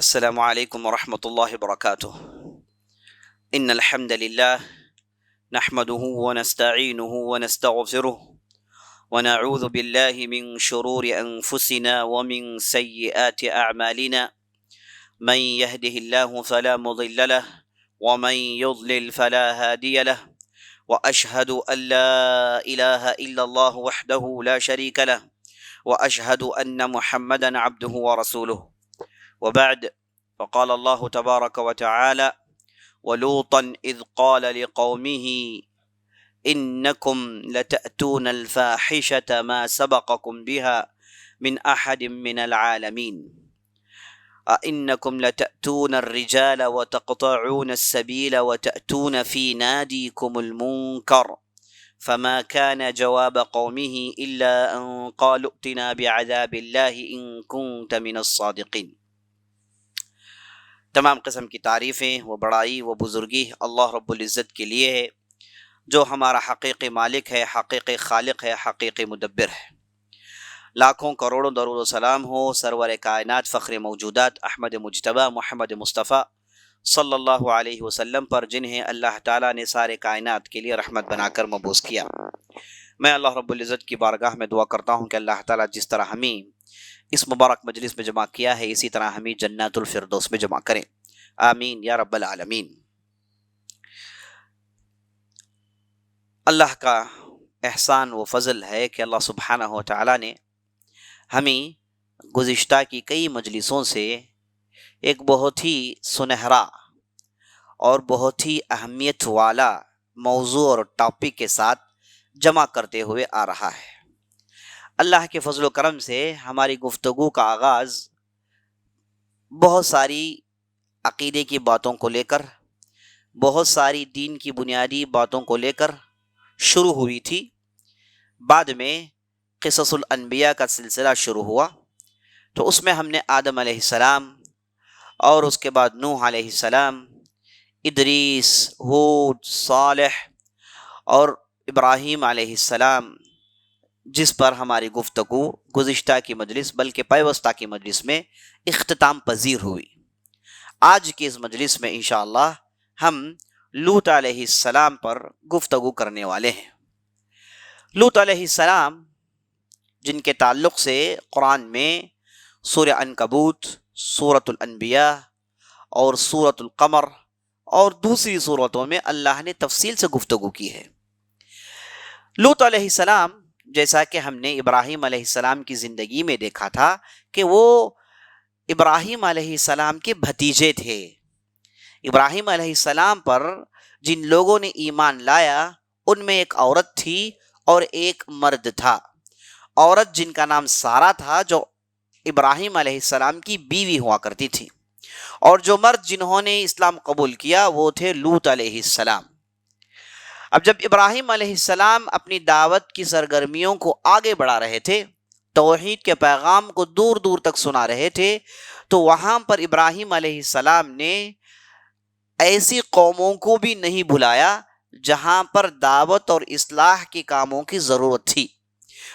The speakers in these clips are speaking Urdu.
السلام عليكم ورحمة الله وبركاته. إن الحمد لله نحمده ونستعينه ونستغفره ونعوذ بالله من شرور أنفسنا ومن سيئات أعمالنا. من يهده الله فلا مضل له ومن يضلل فلا هادي له، وأشهد أن لا إله إلا الله وحده لا شريك له، وأشهد أن محمدا عبده ورسوله. وبعد، فقال الله تبارك وتعالى: ولوطا إذ قال لقومه إنكم لتأتون الفاحشة ما سبقكم بها من أحد من العالمين أئنكم لتأتون الرجال وتقطعون السبيل وتأتون في ناديكم المنكر فما كان جواب قومه إلا أن قالوا ائتنا بعذاب الله إن كنت من الصادقين۔ تمام قسم کی تعریفیں و بڑائی و بزرگی اللہ رب العزت کے لیے ہے، جو ہمارا حقیقی مالک ہے، حقیقی خالق ہے، حقیقی مدبر ہے۔ لاکھوں کروڑوں درود و سلام ہو سرور کائنات فخر موجودات احمد مجتبی محمد مصطفیٰ صلی اللہ علیہ وسلم پر، جنہیں اللہ تعالیٰ نے سارے کائنات کے لیے رحمت بنا کر مبعوث کیا۔ میں اللہ رب العزت کی بارگاہ میں دعا کرتا ہوں کہ اللہ تعالیٰ جس طرح ہمیں اس مبارک مجلس میں جمع کیا ہے، اسی طرح ہمیں جنات الفردوس میں جمع کریں، آمین یا رب العالمین۔ اللہ کا احسان و فضل ہے کہ اللہ سبحانہ و تعالیٰ نے ہمیں گزشتہ کی کئی مجلسوں سے ایک بہت ہی سنہرا اور بہت ہی اہمیت والا موضوع اور ٹاپک کے ساتھ جمع کرتے ہوئے آ رہا ہے۔ اللہ کے فضل و کرم سے ہماری گفتگو کا آغاز بہت ساری عقیدے کی باتوں کو لے کر، بہت ساری دین کی بنیادی باتوں کو لے کر شروع ہوئی تھی۔ بعد میں قصص الانبیاء کا سلسلہ شروع ہوا، تو اس میں ہم نے آدم علیہ السلام اور اس کے بعد نوح علیہ السلام، ادریس، ہود، صالح اور ابراہیم علیہ السلام، جس پر ہماری گفتگو گزشتہ کی مجلس بلکہ پیوستہ کی مجلس میں اختتام پذیر ہوئی۔ آج کی اس مجلس میں انشاءاللہ ہم لوط علیہ السلام پر گفتگو کرنے والے ہیں۔ لوط علیہ السلام جن کے تعلق سے قرآن میں سورہ عنکبوت، سورۃ الانبیاء اور سورۃ القمر اور دوسری سورتوں میں اللہ نے تفصیل سے گفتگو کی ہے۔ لوط علیہ السلام، جیسا کہ ہم نے ابراہیم علیہ السلام کی زندگی میں دیکھا تھا کہ وہ ابراہیم علیہ السلام کے بھتیجے تھے۔ ابراہیم علیہ السلام پر جن لوگوں نے ایمان لایا ان میں ایک عورت تھی اور ایک مرد تھا۔ عورت جن کا نام سارہ تھا، جو ابراہیم علیہ السلام کی بیوی ہوا کرتی تھی، اور جو مرد جنہوں نے اسلام قبول کیا وہ تھے لوط علیہ السلام۔ اب جب ابراہیم علیہ السلام اپنی دعوت کی سرگرمیوں کو آگے بڑھا رہے تھے، توحید کے پیغام کو دور دور تک سنا رہے تھے، تو وہاں پر ابراہیم علیہ السلام نے ایسی قوموں کو بھی نہیں بھلایا جہاں پر دعوت اور اصلاح کے کاموں کی ضرورت تھی۔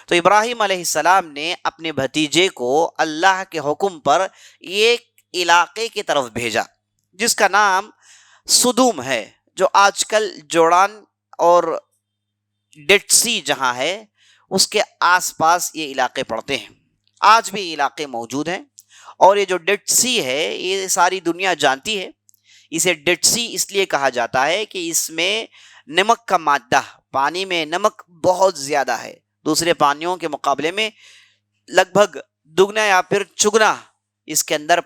تو ابراہیم علیہ السلام نے اپنے بھتیجے کو اللہ کے حکم پر ایک علاقے کی طرف بھیجا جس کا نام سدوم ہے، جو آج کل جورڈان اور ڈیڈ سی جہاں ہے اس کے آس پاس یہ علاقے پڑتے ہیں۔ آج بھی علاقے موجود ہیں، اور یہ جو ڈیڈ سی ہے یہ ساری دنیا جانتی ہے۔ اسے ڈیڈ سی اس لیے کہا جاتا ہے کہ اس میں نمک کا مادہ، پانی میں نمک بہت زیادہ ہے، دوسرے پانیوں کے مقابلے میں لگ بھگ دگنا یا پھر چگنا اس کے اندر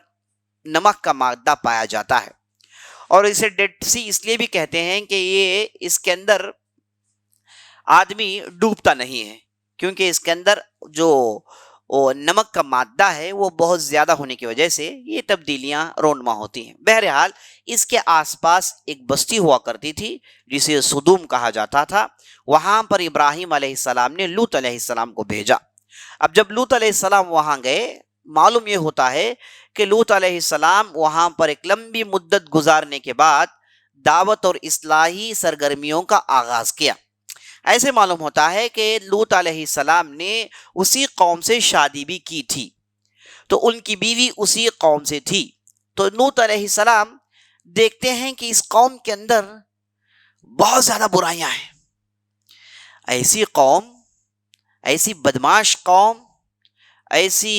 نمک کا مادہ پایا جاتا ہے۔ اور اسے ڈیڈ سی اس لیے بھی کہتے ہیں کہ یہ اس کے اندر آدمی ڈوبتا نہیں ہے، کیونکہ اس کے اندر جو نمک کا مادہ ہے وہ بہت زیادہ ہونے کی وجہ سے یہ تبدیلیاں رونما ہوتی ہیں۔ بہرحال اس کے آس پاس ایک بستی ہوا کرتی تھی جسے سدوم کہا جاتا تھا۔ وہاں پر ابراہیم علیہ السلام نے لوط علیہ السلام کو بھیجا۔ اب جب لوط علیہ السلام وہاں گئے، معلوم یہ ہوتا ہے کہ لوط علیہ السلام وہاں پر ایک لمبی مدت گزارنے کے بعد دعوت اور اصلاحی سرگرمیوں کا آغاز کیا۔ ایسے معلوم ہوتا ہے کہ لوط علیہ السلام نے اسی قوم سے شادی بھی کی تھی، تو ان کی بیوی اسی قوم سے تھی۔ تو لوط علیہ السلام دیکھتے ہیں کہ اس قوم کے اندر بہت زیادہ برائیاں ہیں. ایسی قوم، ایسی بدماش قوم، ایسی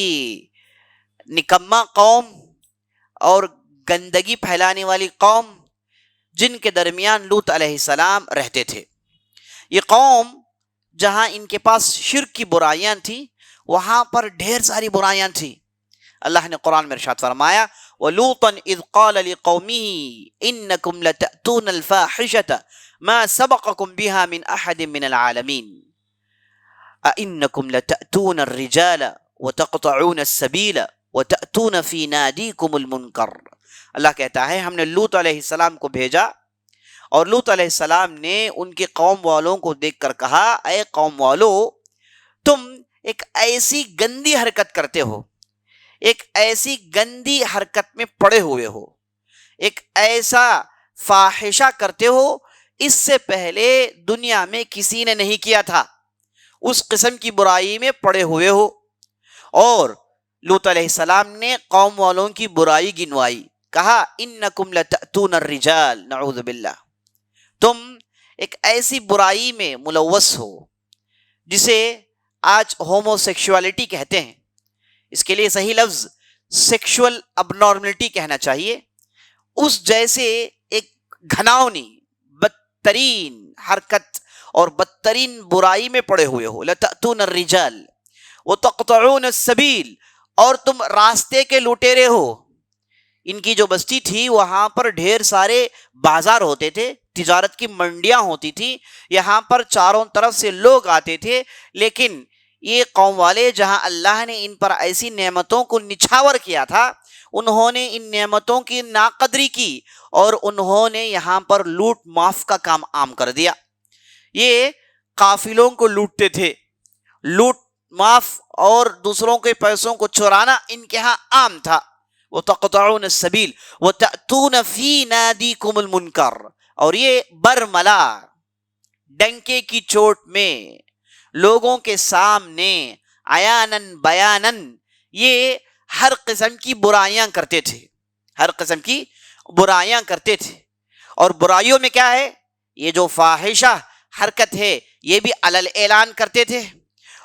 نکما قوم اور گندگی پھیلانے والی قوم جن کے درمیان لوط علیہ السلام رہتے تھے. یہ قوم جہاں ان کے پاس شرک کی برائیاں تھیں وہاں پر ڈھیر ساری برائیاں تھیں. اللہ نے قرآن میں ارشاد فرمایا وَلُوطًا إِذْ قَالَ لِقَوْمِهِ إِنَّكُمْ لَتَأْتُونَ الْفَاحِشَةَ مَا سَبَقَكُمْ بِهَا مِنْ أَحَدٍ مِنَ الْعَالَمِينَ أَإِنَّكُمْ لَتَأْتُونَ الرِّجَالَ وَتَقْطَعُونَ السَّبِيلَ وَتَأْتُونَ فِي نَادِيكُمُ الْمُنْكَرَ. اللہ کہتا ہے ہم نے لوط علیہ السلام کو بھیجا اور لوط علیہ السلام نے ان کے قوم والوں کو دیکھ کر کہا اے قوم والو تم ایک ایسی گندی حرکت کرتے ہو، ایک ایسی گندی حرکت میں پڑے ہوئے ہو، ایک ایسا فاحشہ کرتے ہو اس سے پہلے دنیا میں کسی نے نہیں کیا تھا، اس قسم کی برائی میں پڑے ہوئے ہو. اور لوط علیہ السلام نے قوم والوں کی برائی گنوائی، کہا انکم لتأتون الرجال، نعوذ باللہ، تم ایک ایسی برائی میں ملوث ہو جسے آج ہومو سیکشوالٹی کہتے ہیں. اس کے لیے صحیح لفظ سیکشول اب نارملٹی کہنا چاہیے. اس جیسے ایک گھناؤنی بدترین حرکت اور بدترین برائی میں پڑے ہوئے ہو. لتأتون الرجال وتقطعون السبیل، اور تم راستے کے لٹیرے ہو. ان کی جو بستی تھی وہاں پر ڈھیر سارے بازار ہوتے تھے، تجارت کی منڈیاں ہوتی تھی، یہاں پر چاروں طرف سے لوگ آتے تھے. لیکن یہ قوم والے جہاں اللہ نے ان پر ایسی نعمتوں کو نچھاور کیا تھا انہوں نے ان نعمتوں کی ناقدری کی اور انہوں نے یہاں پر لوٹ ماف کا کام عام کر دیا. یہ قافلوں کو لوٹتے تھے، لوٹ ماف اور دوسروں کے پیسوں کو چرانا ان کے ہاں عام تھا. وَتَقْطَعُونَ السَّبِيلَ وَتَأْتُونَ فِي نَادِيكُمُ الْمُنْكَرَ، اور یہ برملا ڈنکے کی چوٹ میں لوگوں کے سامنے عیاناً بیاناً یہ ہر قسم کی برائیاں کرتے تھے، ہر قسم کی برائیاں کرتے تھے. اور برائیوں میں کیا ہے؟ یہ جو فاحشہ حرکت ہے یہ بھی علل اعلان کرتے تھے.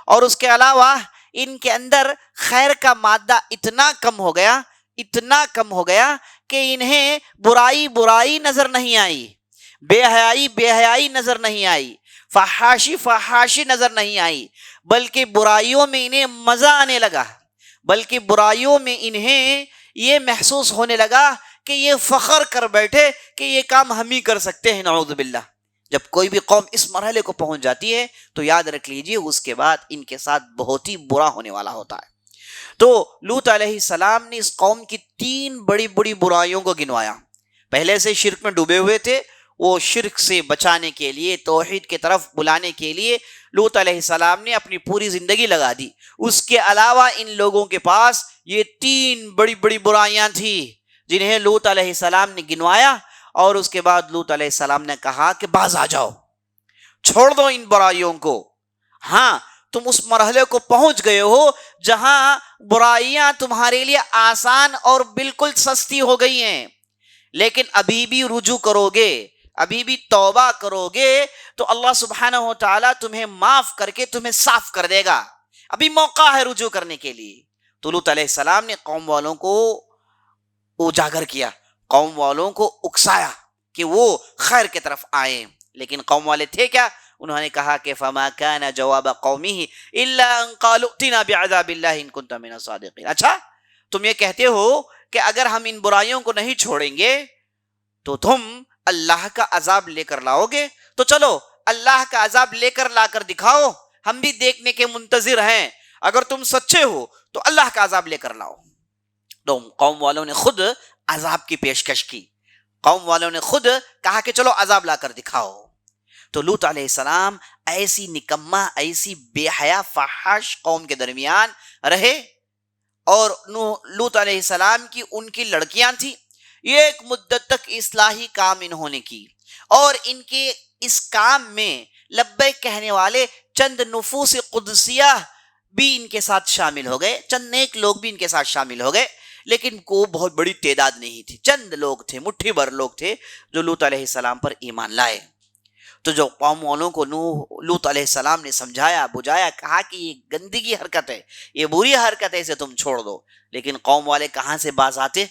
اور اس کے علاوہ ان کے اندر خیر کا مادہ اتنا کم ہو گیا، اتنا کم ہو گیا کہ انہیں برائی برائی نظر نہیں آئی، بے حیائی بے حیائی نظر نہیں آئی، فحاشی فحاشی نظر نہیں آئی، بلکہ برائیوں میں انہیں مزہ آنے لگا، بلکہ برائیوں میں انہیں یہ محسوس ہونے لگا کہ یہ فخر کر بیٹھے کہ یہ کام ہم ہی کر سکتے ہیں. نعوذ باللہ. جب کوئی بھی قوم اس مرحلے کو پہنچ جاتی ہے تو یاد رکھ لیجئے اس کے بعد ان کے ساتھ بہت ہی برا ہونے والا ہوتا ہے. تو لوط علیہ السلام نے اس قوم کی 3 بڑی بڑی برائیوں کو گنوایا. پہلے سے شرک میں ڈوبے ہوئے تھے، وہ شرک سے بچانے کے لیے، توحید کی طرف بلانے کے لیے لوط علیہ السلام نے اپنی پوری زندگی لگا دی. اس کے علاوہ ان لوگوں کے پاس یہ 3 بڑی بڑی برائیاں تھیں جنہیں لوط علیہ السلام نے گنوایا. اور اس کے بعد لوط علیہ السلام نے کہا کہ باز آ جاؤ، چھوڑ دو ان برائیوں کو. ہاں تم اس مرحلے کو پہنچ گئے ہو جہاں برائیاں تمہارے لیے آسان اور بالکل سستی ہو گئی ہیں، لیکن ابھی بھی رجوع کرو گے، ابھی بھی توبہ کرو گے تو اللہ سبحانہ و تعالیٰ تمہیں معاف کر کے تمہیں صاف کر دے گا. ابھی موقع ہے رجوع کرنے کے لیے. تو لوط علیہ السلام نے قوم والوں کو اجاگر کیا، قوم والوں کو اکسایا کہ وہ خیر کی طرف آئیں. لیکن قوم والے تھے کیا؟ انہوں نے کہا کہ فما كان جواب قومه الا ان قالوا ائتنا بعذاب الله ان كنت من الصادقين. اچھا تم یہ کہتے ہو کہ اگر ہم ان برائیوں کو نہیں چھوڑیں گے تو تم اللہ کا عذاب لے کر لاؤ گے، تو چلو اللہ کا عذاب لے کر لا کر دکھاؤ، ہم بھی دیکھنے کے منتظر ہیں. اگر تم سچے ہو تو اللہ کا عذاب لے کر لاؤ. تو قوم والوں نے خود عذاب کی پیشکش کی، قوم والوں نے خود کہا کہ چلو عذاب لا کر دکھاؤ. تو لوط علیہ السلام ایسی نکمہ، ایسی بے حیا فحاش قوم کے درمیان رہے. اور لوط علیہ السلام کی ان کی لڑکیاں تھیں، ایک مدت تک اصلاحی کام انہوں نے کی، اور ان کے اس کام میں لبیک کہنے والے چند نفوس قدسیہ بھی ان کے ساتھ شامل ہو گئے، چند نیک لوگ بھی ان کے ساتھ شامل ہو گئے. لیکن وہ بہت بڑی تعداد نہیں تھی، چند لوگ تھے، مٹھی بھر لوگ تھے جو لوط علیہ السلام پر ایمان لائے۔ تو جو قوم والوں کو لوط علیہ السلام نے سمجھایا بجھایا، کہا کہ یہ گندگی حرکت ہے، یہ بری حرکت ہے، اسے تم چھوڑ دو، لیکن قوم والے کہاں سے باز آتے؟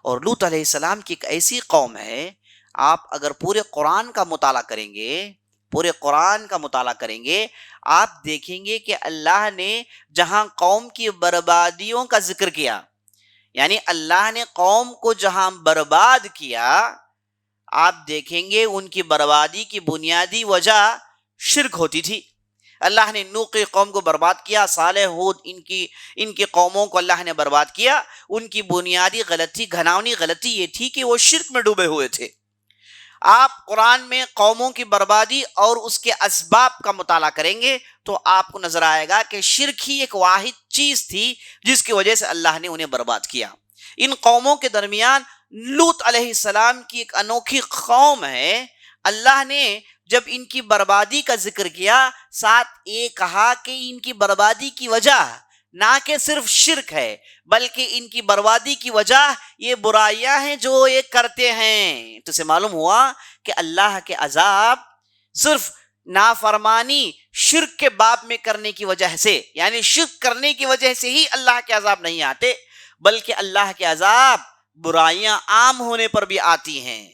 اور لوط علیہ السلام کی ایک ایسی قوم ہے، آپ اگر پورے قرآن کا مطالعہ کریں گے، پورے قرآن کا مطالعہ کریں گے، آپ دیکھیں گے کہ اللہ نے جہاں قوم کی بربادیوں کا ذکر کیا، یعنی اللہ نے قوم کو جہاں برباد کیا، آپ دیکھیں گے ان کی بربادی کی بنیادی وجہ شرک ہوتی تھی۔ اللہ نے نوح کی قوم کو برباد کیا، صالح، ہود، ان کی قوموں کو اللہ نے برباد کیا۔ ان کی بنیادی غلطی، گھناؤنی غلطی یہ تھی کہ وہ شرک میں ڈوبے ہوئے تھے۔ آپ قرآن میں قوموں کی بربادی اور اس کے اسباب کا مطالعہ کریں گے تو آپ کو نظر آئے گا کہ شرک ہی ایک واحد چیز تھی جس کی وجہ سے اللہ نے انہیں برباد کیا۔ ان قوموں کے درمیان لوط علیہ السلام کی ایک انوکھی قوم ہے۔ اللہ نے جب ان کی بربادی کا ذکر کیا، ساتھ یہ کہا کہ ان کی بربادی کی وجہ نہ کہ صرف شرک ہے، بلکہ ان کی بربادی کی وجہ یہ برائیاں ہیں جو یہ کرتے ہیں۔ تو سے معلوم ہوا کہ اللہ کے عذاب صرف نافرمانی شرک کے باب میں کرنے کی وجہ سے، یعنی شرک کرنے کی وجہ سے ہی اللہ کے عذاب نہیں آتے، بلکہ اللہ کے عذاب برائیاں عام ہونے پر بھی آتی ہیں۔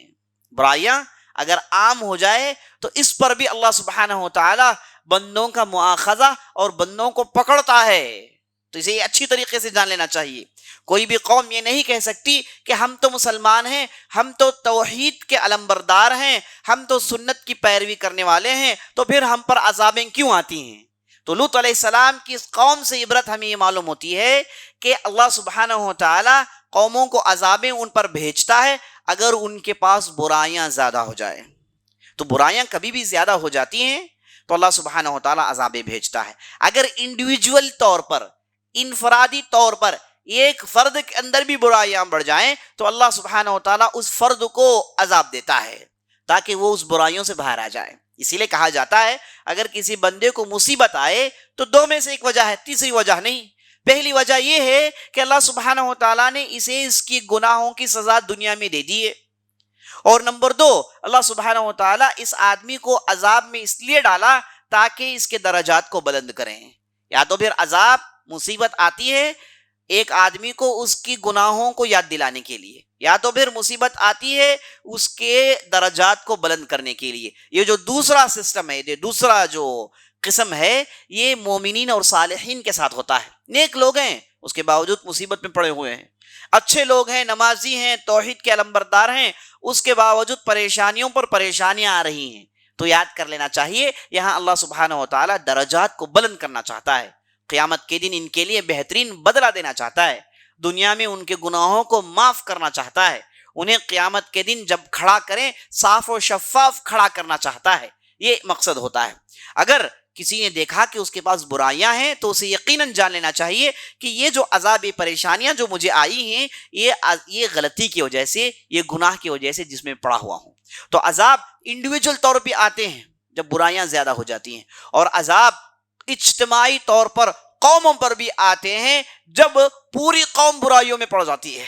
برائیاں اگر عام ہو جائے تو اس پر بھی اللہ سبحانہ و تعالی بندوں کا مؤاخذہ اور بندوں کو پکڑتا ہے۔ تو اسے اچھی طریقے سے جان لینا چاہیے۔ کوئی بھی قوم یہ نہیں کہہ سکتی کہ ہم تو مسلمان ہیں، ہم تو توحید کے علمبردار ہیں، ہم تو سنت کی پیروی کرنے والے ہیں، تو پھر ہم پر عذابیں کیوں آتی ہیں؟ تو لوط علیہ السلام کی اس قوم سے عبرت ہمیں یہ معلوم ہوتی ہے کہ اللہ سبحانہ و تعالی قوموں کو عذابیں ان پر بھیجتا ہے اگر ان کے پاس برائیاں زیادہ ہو جائے۔ تو برائیاں کبھی بھی زیادہ ہو جاتی ہیں تو اللہ سبحانہ و تعالی عذابیں بھیجتا ہے۔ اگر انڈیویجول طور پر، انفرادی طور پر ایک فرد کے اندر بھی برائیاں بڑھ جائیں تو اللہ سبحانہ و تعالیٰ اس فرد کو عذاب دیتا ہے تاکہ وہ اس برائیوں سے باہر آ جائے۔ اسی لیے کہا جاتا ہے اگر کسی بندے کو مصیبت آئے تو دو میں سے ایک وجہ ہے، تیسری وجہ نہیں۔ پہلی وجہ یہ ہے کہ اللہ سبحانہ و تعالیٰ نے اسے اس کی گناہوں کی سزا دنیا میں دے دی ہے، اور نمبر دو، اللہ سبحانہ و تعالیٰ اس آدمی کو عذاب میں اس لیے ڈالا تاکہ اس کے درجات کو بلند کریں۔ یا تو پھر عذاب، مصیبت آتی ہے ایک آدمی کو اس کی گناہوں کو یاد دلانے کے لیے، یا تو پھر مصیبت آتی ہے اس کے درجات کو بلند کرنے کے لیے۔ یہ جو دوسرا سسٹم ہے، یہ دوسرا جو قسم ہے، یہ مومنین اور صالحین کے ساتھ ہوتا ہے۔ نیک لوگ ہیں اس کے باوجود مصیبت میں پڑے ہوئے ہیں، اچھے لوگ ہیں، نمازی ہیں، توحید کے علمبردار ہیں، اس کے باوجود پریشانیوں پر پریشانیاں آ رہی ہیں۔ تو یاد کر لینا چاہیے یہاں اللہ سبحانہ و تعالیٰ درجات کو بلند کرنا چاہتا ہے، قیامت کے دن ان کے لیے بہترین بدلہ دینا چاہتا ہے، دنیا میں ان کے گناہوں کو معاف کرنا چاہتا ہے، انہیں قیامت کے دن جب کھڑا کریں صاف و شفاف کھڑا کرنا چاہتا ہے۔ یہ مقصد ہوتا ہے۔ اگر کسی نے دیکھا کہ اس کے پاس برائیاں ہیں تو اسے یقیناً جان لینا چاہیے کہ یہ جو عذاب، پریشانیاں جو مجھے آئی ہیں، یہ غلطی کی وجہ سے، یہ گناہ کی وجہ سے جس میں پڑا ہوا ہوں۔ تو عذاب انڈیویجول طور پہ آتے ہیں جب برائیاں زیادہ ہو جاتی ہیں، اور عذاب اجتماعی طور پر قوموں پر بھی آتے ہیں جب پوری قوم برائیوں میں پڑ جاتی ہے۔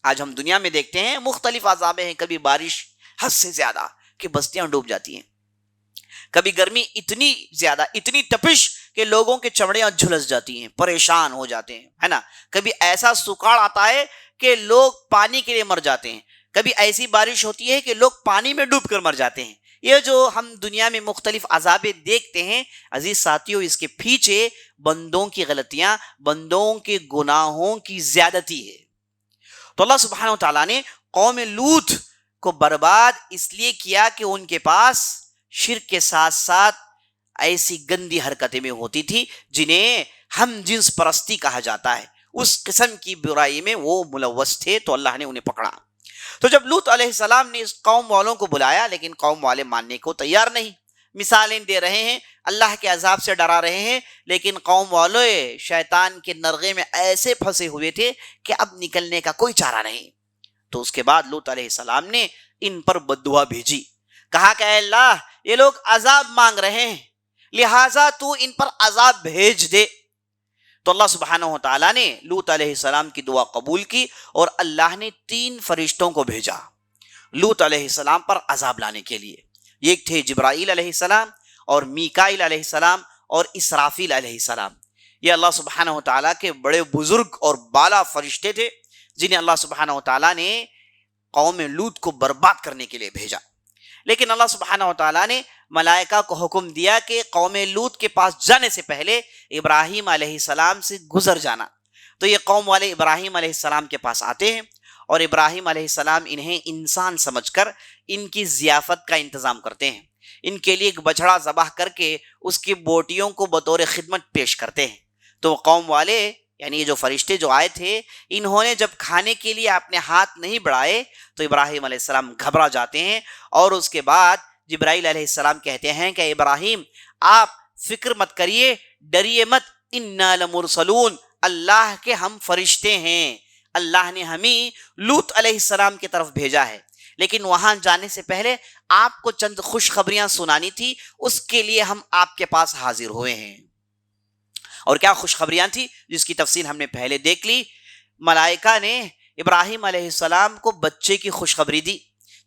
آج ہم دنیا میں دیکھتے ہیں مختلف عذابیں ہیں، کبھی بارش حد سے زیادہ کہ بستیاں ڈوب جاتی ہیں، کبھی گرمی اتنی زیادہ، اتنی تپش کہ لوگوں کے چمڑیاں جھلس جاتی ہیں، پریشان ہو جاتے ہیں، ہے نا۔ کبھی ایسا سکاڑ آتا ہے کہ لوگ پانی کے لیے مر جاتے ہیں، کبھی ایسی بارش ہوتی ہے کہ لوگ پانی میں ڈوب کر مر جاتے ہیں۔ یہ جو ہم دنیا میں مختلف عذابیں دیکھتے ہیں عزیز ساتھیوں، اس کے پیچھے بندوں کی غلطیاں، بندوں کے گناہوں کی زیادتی ہے۔ تو اللہ سبحانہ و تعالیٰ نے قوم لوط کو برباد اس لیے کیا کہ ان کے پاس شرک کے ساتھ ساتھ ایسی گندی حرکتیں میں ہوتی تھی جنہیں ہم جنس پرستی کہا جاتا ہے، اس قسم کی برائی میں وہ ملوث تھے، تو اللہ نے انہیں پکڑا۔ تو جب لوط علیہ السلام نے اس قوم والوں کو بلایا لیکن قوم والے ماننے کو تیار نہیں، مثالیں دے رہے ہیں، اللہ کے عذاب سے ڈرا رہے ہیں، لیکن قوم والے شیطان کے نرغے میں ایسے پھنسے ہوئے تھے کہ اب نکلنے کا کوئی چارہ نہیں۔ تو اس کے بعد لوط علیہ السلام نے ان پر بددعا بھیجی، کہا کہ اے اللہ، یہ لوگ عذاب مانگ رہے ہیں، لہٰذا تو ان پر عذاب بھیج دے۔ تو اللہ سبحانہ و تعالیٰ نے لوط علیہ السلام کی دعا قبول کی اور اللہ نے 3 فرشتوں کو بھیجا لوط علیہ السلام پر عذاب لانے کے لیے. ایک تھے جبرائیل علیہ السلام اور میکائیل علیہ السلام اور اسرافیل علیہ السلام. یہ اللہ سبحانہ و تعالیٰ کے بڑے بزرگ اور بالا فرشتے تھے جنہیں اللہ سبحانہ و تعالیٰ نے قوم لوط کو برباد کرنے کے لیے بھیجا. لیکن اللہ سبحانہ و تعالیٰ نے ملائکہ کو حکم دیا کہ قوم لوط کے پاس جانے سے پہلے ابراہیم علیہ السلام سے گزر جانا. تو یہ قوم والے ابراہیم علیہ السلام کے پاس آتے ہیں اور ابراہیم علیہ السلام انہیں انسان سمجھ کر ان کی ضیافت کا انتظام کرتے ہیں. ان کے لیے ایک بچڑا ذبح کر کے اس کی بوٹیوں کو بطور خدمت پیش کرتے ہیں. تو قوم والے یعنی یہ جو فرشتے جو آئے تھے انہوں نے جب کھانے کے لیے اپنے ہاتھ نہیں بڑھائے تو ابراہیم علیہ السلام گھبرا جاتے ہیں اور اس کے بعد جبرائیل علیہ السلام کہتے ہیں کہ ابراہیم آپ فکر مت کریے، ڈریے مت، انا لمرسلون، اللہ کے ہم فرشتے ہیں، اللہ نے ہمیں لوط علیہ السلام کی طرف بھیجا ہے. لیکن وہاں جانے سے پہلے آپ کو چند خوشخبریاں سنانی تھی، اس کے لیے ہم آپ کے پاس حاضر ہوئے ہیں. اور کیا خوشخبریاں تھی جس کی تفصیل ہم نے پہلے دیکھ لی. ملائکہ نے ابراہیم علیہ السلام کو بچے کی خوشخبری دی.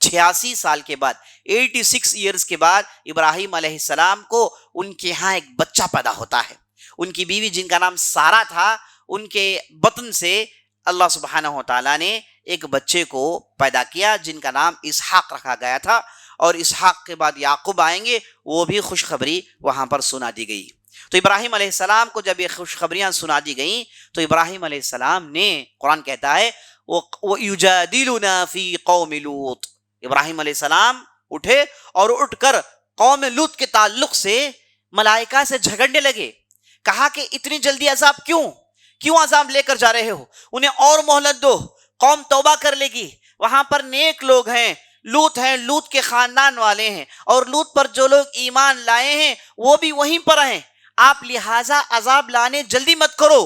86 سال کے بعد 86 ایئرز کے بعد ابراہیم علیہ السلام کو ان کے ہاں ایک بچہ پیدا ہوتا ہے. ان کی بیوی جن کا نام سارا تھا، ان کے بطن سے اللہ سبحانہ و تعالیٰ نے ایک بچے کو پیدا کیا جن کا نام اسحاق رکھا گیا تھا. اور اسحاق کے بعد یعقوب آئیں گے، وہ بھی خوشخبری وہاں پر سنا دی گئی. تو ابراہیم علیہ السلام کو جب یہ خوشخبریاں سنا دی گئیں تو ابراہیم علیہ السلام نے، قرآن کہتا ہے وَيُجَادِلُنَا فِي قَوْمِ لُوط، ابراہیم علیہ السلام اٹھے اور اٹھ کر قوم لوط کے تعلق سے ملائکہ سے جھگڑنے لگے. کہا کہ اتنی جلدی عذاب کیوں عذاب لے کر جا رہے ہو؟ انہیں اور مہلت دو، قوم توبہ کر لے گی. وہاں پر نیک لوگ ہیں، لوط ہیں، لوط کے خاندان والے ہیں، اور لوط پر جو لوگ ایمان لائے ہیں وہ بھی وہیں پر ہیں. آپ لہٰذا عذاب لانے جلدی مت کرو.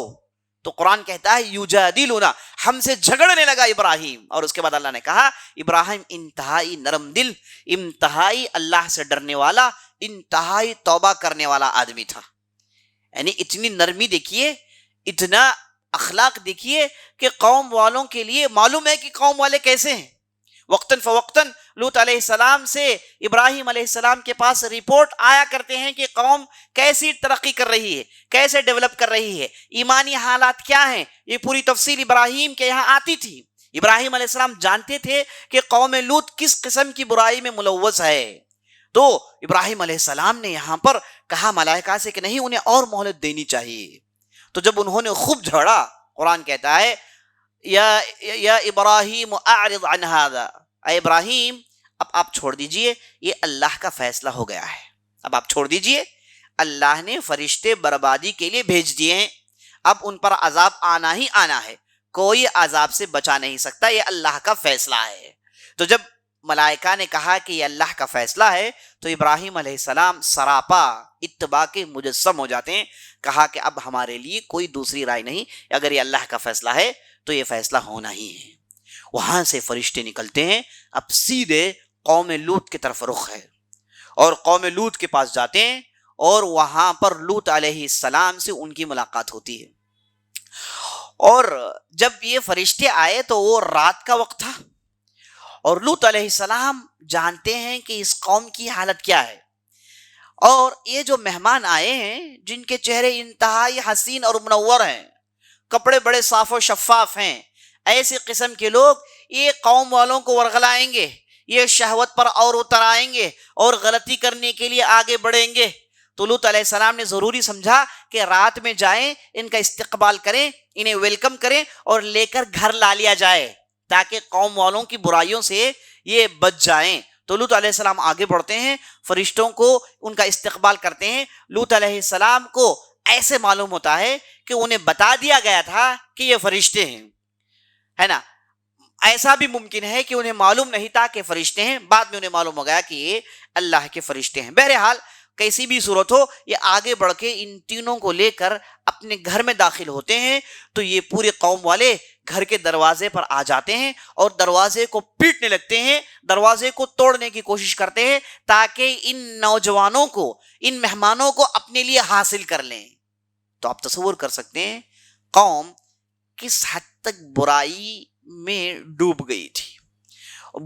تو قرآن کہتا ہے یجادلنا، ہم سے جھگڑنے لگا ابراہیم. اور اس کے بعد اللہ نے کہا ابراہیم انتہائی نرم دل، انتہائی اللہ سے ڈرنے والا، انتہائی توبہ کرنے والا آدمی تھا. یعنی اتنی نرمی دیکھیے، اتنا اخلاق دیکھیے کہ قوم والوں کے لیے معلوم ہے کہ قوم والے کیسے ہیں. وقتاً فوقتاً لوط علیہ السلام سے ابراہیم علیہ السلام کے پاس رپورٹ آیا کرتے ہیں کہ قوم کیسی ترقی کر رہی ہے، کیسے ڈیولپ کر رہی ہے، ایمانی حالات کیا ہیں. یہ پوری تفصیل ابراہیم کے یہاں آتی تھی. ابراہیم علیہ السلام جانتے تھے کہ قوم لوط کس قسم کی برائی میں ملوث ہے. تو ابراہیم علیہ السلام نے یہاں پر کہا ملائکہ سے کہ نہیں، انہیں اور مہلت دینی چاہیے. تو جب انہوں نے خوب جھگڑا، قرآن کہتا ہے یا ابراہیم اعرض عن هذا، اے ابراہیم اب آپ چھوڑ دیجئے، یہ اللہ کا فیصلہ ہو گیا ہے، اب آپ چھوڑ دیجئے. اللہ نے فرشتے بربادی کے لیے بھیج دیے ہیں، اب ان پر عذاب آنا ہی آنا ہے، کوئی عذاب سے بچا نہیں سکتا، یہ اللہ کا فیصلہ ہے. تو جب ملائکہ نے کہا کہ یہ اللہ کا فیصلہ ہے تو ابراہیم علیہ السلام سراپا اتباع کے مجسم ہو جاتے ہیں. کہا کہ اب ہمارے لیے کوئی دوسری رائے نہیں، اگر یہ اللہ کا فیصلہ ہے تو یہ فیصلہ ہونا ہی ہے. وہاں سے فرشتے نکلتے ہیں، اب سیدھے قوم لوط کی طرف رخ ہے اور قوم لوط کے پاس جاتے ہیں اور وہاں پر لوط علیہ السلام سے ان کی ملاقات ہوتی ہے. اور جب یہ فرشتے آئے تو وہ رات کا وقت تھا اور لوط علیہ السلام جانتے ہیں کہ اس قوم کی حالت کیا ہے. اور یہ جو مہمان آئے ہیں جن کے چہرے انتہائی حسین اور منور ہیں، کپڑے بڑے صاف و شفاف ہیں، ایسے قسم کے لوگ یہ قوم والوں کو ورغلائیں گے، یہ شہوت پر اور اتر آئیں گے اور غلطی کرنے کے لیے آگے بڑھیں گے. تو لوط علیہ السلام نے ضروری سمجھا کہ رات میں جائیں، ان کا استقبال کریں، انہیں ویلکم کریں اور لے کر گھر لا لیا جائے تاکہ قوم والوں کی برائیوں سے یہ بچ جائیں. تو لوط علیہ السلام آگے بڑھتے ہیں، فرشتوں کو ان کا استقبال کرتے ہیں. لوط علیہ السلام کو ایسے معلوم ہوتا ہے کہ انہیں بتا دیا گیا تھا کہ یہ فرشتے ہیں، ہے نا. ایسا بھی ممکن ہے کہ انہیں معلوم نہیں تھا کہ فرشتے ہیں، بعد میں انہیں معلوم ہو گیا کہ یہ اللہ کے فرشتے ہیں. بہرحال کیسی بھی صورت ہو، یہ آگے بڑھ کے ان تینوں کو لے کر اپنے گھر میں داخل ہوتے ہیں. تو یہ پوری قوم والے گھر کے دروازے پر آ جاتے ہیں اور دروازے کو پیٹنے لگتے ہیں، دروازے کو توڑنے کی کوشش کرتے ہیں تاکہ ان نوجوانوں کو، ان مہمانوں کو اپنے لیے حاصل کر لیں. تو آپ تصور کر سکتے ہیں قوم کس حد تک برائی میں ڈوب گئی تھی،